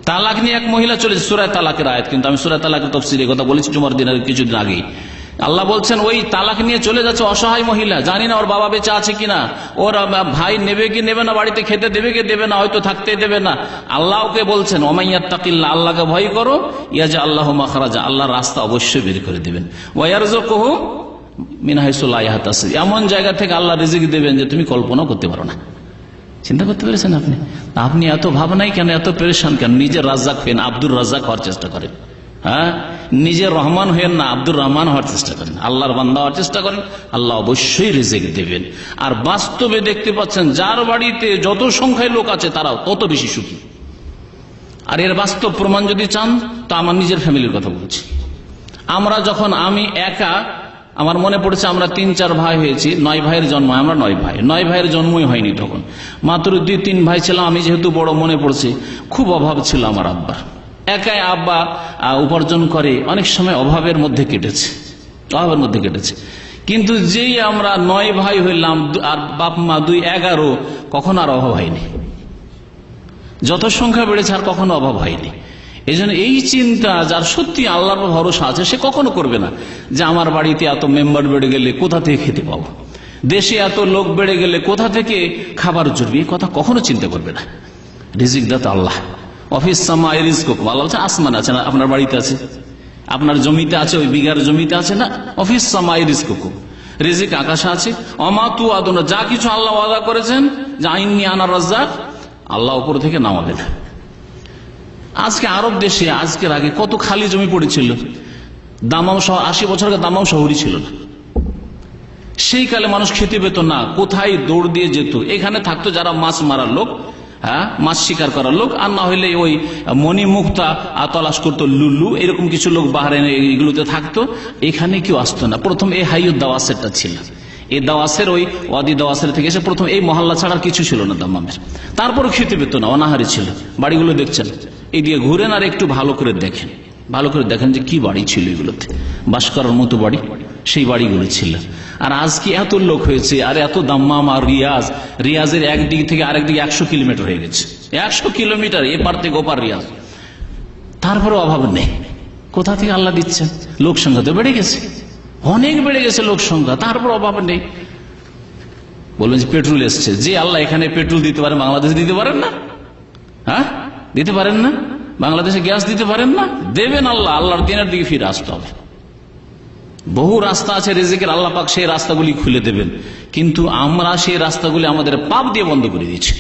তালাক নিয়ে এক মহিলা চলেছে, সূরা তালাকের আয়াত, কিন্তু আমি সূরা তালাকের তাফসীরে কথা বলেছি জুমার দিনের কিছুদিন আগেই। আল্লাহ বলছেন ওই তালাক নিয়ে চলে যাচ্ছে অসহায় মহিলা, জানি না ওর বাবা বেঁচে আছে কিনা, ওর ভাই নেবে কি নেবে না, বাড়িতে খেতে দেবে কি দেবে না, হয়তো থাকতে দেবে না। আল্লাহ ওকে বলছেন ওমাইয়াত্তাকিল্লাহ, আল্লাহকে ভয় করো, ইয়াজআল্লাহু মাখরাজা, আল্লাহ রাস্তা অবশ্যই বের করে দেবেন, ওয়া ইয়ারযুকুহু মিন হাইসু লা ইয়াহতাসিব, এমন জায়গা থেকে আল্লাহ রিজিক দেবেন যে তুমি কল্পনাও করতে পারো না। চিন্তা করতে পেরেছেন আপনি? আপনি এত ভাবনাই কেন, এত পেরেশান কেন? নিজের রাজ্জাক হয়ে না আব্দুর রাজ্জাক হওয়ার চেষ্টা করেন, হ্যাঁ? নিজের রহমান হয়েন না আব্দুর রহমান হওয়ার চেষ্টা করেন, আল্লাহর বান্দা হওয়ার চেষ্টা করেন, আল্লাহ অবশ্যই রিজিক দেবেন। আর বাস্তবে দেখতে পাচ্ছেন যার বাড়িতে যত সংখ্যায় লোক আছে তারাও তত বেশি সুখী। আর এর বাস্তব প্রমাণ যদি চান তো আমার নিজের ফ্যামিলির কথা বলছি। আমরা যখন, আমি একা, আমার মনে পড়েছে আমরা 3-4 ভাই হয়েছি, 9 ভাইয়ের জন্ম, আমরা 9 ভাই, 9 ভাইয়ের জন্মই হয়নি তখন, মাত্র 2-3 ভাই ছিলাম। আমি যেহেতু বড়, মনে পড়ছে খুব অভাব ছিল আমার আব্বার। একাই আব্বা উপার্জন করে, অনেক সময় অভাবের মধ্যে কেটেছে, অভাবের মধ্যে কেটেছে। কিন্তু যেই আমরা 9 ভাই হইলাম আর বাপ মা 2-11, কখনো আর অভাব হয়নি। যত সংখ্যা বেড়েছে আর কখনো অভাব হয়নি। এই জন্য এই চিন্তা যার সত্যি আল্লাহর ভরসা আছে সে কখনো করবে না যে আমার বাড়িতে এত মেম্বার বেড়ে গেলে কোথা থেকে খেতে পাবো, দেশে এত লোক বেড়ে গেলে কোথা থেকে খাবার জুটবে, এই কথা কখনো চিন্তা করবে না। রিজিক দাতা আল্লাহ। অফিস সামাই রিজকুকুম, আল্লাহ বলছে আসমান আছে না, আপনার বাড়িতে আছে, আপনার জমিতে আছে, ওই বিঘার জমিতে আছে না, অফিস সামাই রিজকুকুম, রিজিক আকাশে আছে। অমা তুআদুনা, যা কিছু আল্লাহ ওয়াদা করেছেন যে আইন্নী আনা রাজ্জাক, আল্লাহ উপর থেকে নামাবে না। আজকে আরব দেশে আজকের আগে কত খালি জমি পড়েছিল, দামাম শহর, 80 বছর আগে দামাম শহরই ছিল না। সেই কালে মানুষ খেতে পেত না, কোথায় দৌড় দিয়ে যেত, এখানে থাকতো যারা মাছ মারার লোক, হ্যাঁ, মাছ শিকার করার লোক, আর না হইলে ওই মণি মুক্তা তলাশ করতো, লুল্লু, এরকম কিছু লোক বাহরাইনে এগুলোতে থাকতো। এখানে কেউ আসতো না। প্রথম এই হাইয়ুদ দাওয়াসেরটা ছিল, এই দাওয়াসের, ওই ওয়াদি দাওয়াসের থেকে এসে প্রথম এই মহল্লা ছাড়ার কিছু ছিল না দাম্মামের। তারপরে খেতে পেত না, অনাহারি ছিল। বাড়িগুলো দেখছেন, এই দিয়ে ঘুরেন আর একটু ভালো করে দেখেন, ভালো করে দেখেন যে কি বাড়ি ছিল এগুলোতে, বাস করার মতো বাড়ি, সেই বাড়িগুলো ছিল। আর আজকে এত লোক হয়েছে, আর এত দাম্মাম আর রিয়াজের একদিক থেকে আরেক দিকে 100 কিলোমিটার হয়ে গেছে, 100 কিলোমিটার এপার থেকে ওপার রিয়াজ। তারপরে অভাব নেই, কোথা থেকে আল্লাহ দিচ্ছেন? লোক সংখ্যা তো বেড়ে গেছে, অনেক বেড়ে গেছে লোক সংখ্যা, তারপর অভাব নেই। বলবেন যে পেট্রোল এসছে, যে আল্লাহ এখানে পেট্রোল দিতে পারে বাংলাদেশে দিতে পারেন না? হ্যাঁ, দিতে পারেন না? বাংলাদেশে গ্যাস দিতে পারেন না? দেবেন আল্লাহ, আল্লাহর দিনের দিকে ফিরে আসতে হবে। বহু রাস্তা আছে রিজিকের, আল্লাহ পাক সেই রাস্তাগুলি খুলে দেবেন, কিন্তু আমরা সেই রাস্তাগুলি আমাদের পাপ দিয়ে বন্ধ করে দিচ্ছি।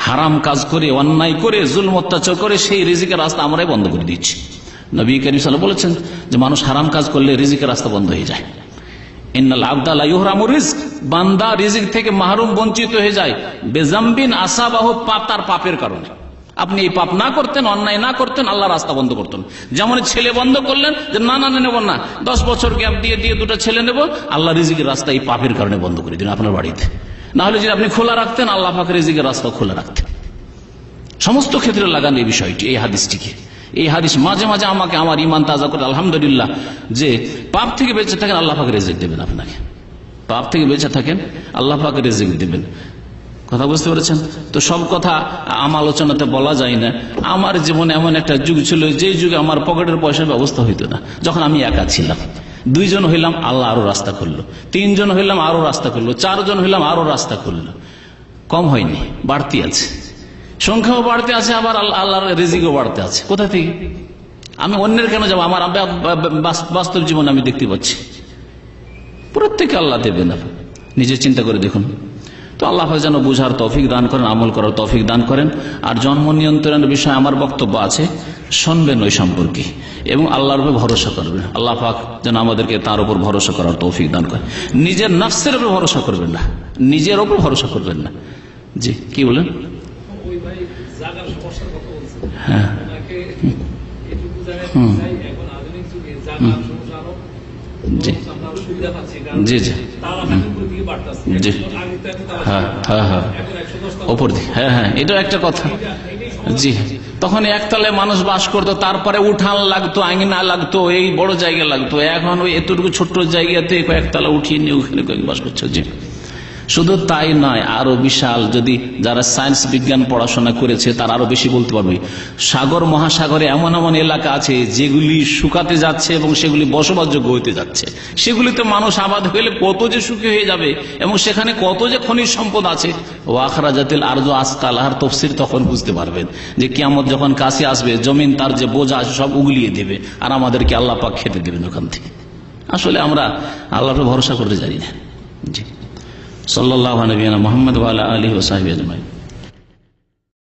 হারাম কাজ করে, অন্যায় করে, জুলম অত্যাচার করে সেই রিজিকের রাস্তা আমরাই বন্ধ করে দিচ্ছি। নবী করিম সাল্লাল্লাহু আলাইহি ওয়াসাল্লাম বলেছেন যে মানুষ হারাম কাজ করলে রিজিকের রাস্তা বন্ধ হয়ে যায়। ইন্নাল আবদা লা ইহরামু রিজক, বান্দা রিজিক থেকে মাহরুম, বঞ্চিত হয়ে যায় বেজামবিন আসাবাহু, তার পাপের কারণে। আপনি এই পাপ না করতেন, অন্যায় না করতেন, আল্লাহ রাস্তা বন্ধ করতেন। যেমন ছেলে বন্ধ করলেন যে না নেব না, 10 বছর গ্যাপ দিয়ে দুটো ছেলে নেব, আল্লাহ রিজিকের রাস্তা এই পাপের কারণে বন্ধ করে দিন আপনার বাড়িতে। না হলে যদি আপনি খোলা রাখতেন, আল্লাহ পাকের রিজিকের রাস্তা খোলা রাখতেন। সমস্ত ক্ষেত্রে লাগান এই বিষয়টি, এই হাদিসটিকে। এই হাদিস মাঝে মাঝে আমাকে আমার ইমান তাজা করে, আলহামদুলিল্লাহ, যে পাপ থেকে বেঁচে থাকেন আল্লাহ পাক রিজিক দেবেন আপনাকে। পাপ থেকে বেঁচে থাকেন আল্লাহ পাক রিজিক দেবেন। কথা বুঝতে পেরেছেন? তো সব কথা আমার আলোচনাতে বলা যায় না। আমার জীবনে এমন একটা যুগ ছিল, যে যুগে আমার পকেটের পয়সার ব্যবস্থা হইতো না। যখন আমি একা ছিলাম, 2 জন হইলাম, আল্লাহ আরো রাস্তা খুললো। 3 জন হইলাম, আরো রাস্তা খুললো। 4 জন হইলাম, আরো রাস্তা খুললো। কম হয়নি, বাড়তি আছে, সংখ্যাও বাড়তে আছে, আবার আল্লাহর রিজিকও বাড়তে আছে। কোথা থেকে? আমি অন্যের কেন যাবো? আমার বাস্তব জীবনে আমি দেখতে পাচ্ছি প্রত্যেকে আল্লাহ দেবে না। নিজে চিন্তা করে দেখুন। তো আল্লাহ যেন বুঝার তৌফিক দান করেন, আমল করার তৌফিক দান করেন। আর জন্ম নিয়ন্ত্রণের বিষয়ে আমার বক্তব্য আছে, শুনবেন ওই সম্পর্কে, এবং আল্লাহর উপর ভরসা করবেন। আল্লাহ পাক যেন আমাদেরকে তার উপর ভরসা করার তৌফিক দান করেন। নিজের নফসের উপর ভরসা করবেন না, নিজের উপর ভরসা করবেন না। জি, কি বলেন? হ্যাঁ, জি জি জি জি, হ্যাঁ হ্যাঁ হ্যাঁ, ওপর দিকে, হ্যাঁ হ্যাঁ, এটাও একটা কথা। জি, তখন একতলায় মানুষ বাস করতো, তারপরে উঠান লাগতো, আঙিনা লাগতো, এই বড় জায়গা লাগতো। এখন ওই এতটুকু ছোট্ট জায়গাতে কয়েকতলা উঠিয়ে নিয়ে ওখানে কয়েক বাস করছে। জি, শুধু তাই নয়, আরো বিশাল, যদি যারা সায়েন্স বিজ্ঞান পড়াশোনা করেছে তারা আরো বেশি বলতে পারবে। সাগর মহাসাগরে এমন এমন এলাকা আছে যেগুলি শুকাতে যাচ্ছে এবং সেগুলি বসবাসযোগ্য হতে যাচ্ছে। সেগুলিতে মানুষ আবাদ হলে কত যে সুখী হয়ে যাবে, এবং সেখানে কত যে খনিজ সম্পদ আছে। ও আখরাজাতিল আরজু আসকালাহার তাফসীর তখন বুঝতে পারবেন যে কিয়ামত যখন কাছে আসবে, জমিন তার যে বোঝা আছে সব উগলিয়ে দেবে, আর আমাদেরকে আল্লাহ পাক খেতে দেবেন ওখান থেকে। আসলে আমরা আল্লাহর ভরসা করতে জানি না। জি, সাল্লাল্লাহু আলাইহি ওয়া সাল্লাম, মুহাম্মদ ওয়া আলা আলিহি ওয়া সাহবিহি আজমাইন।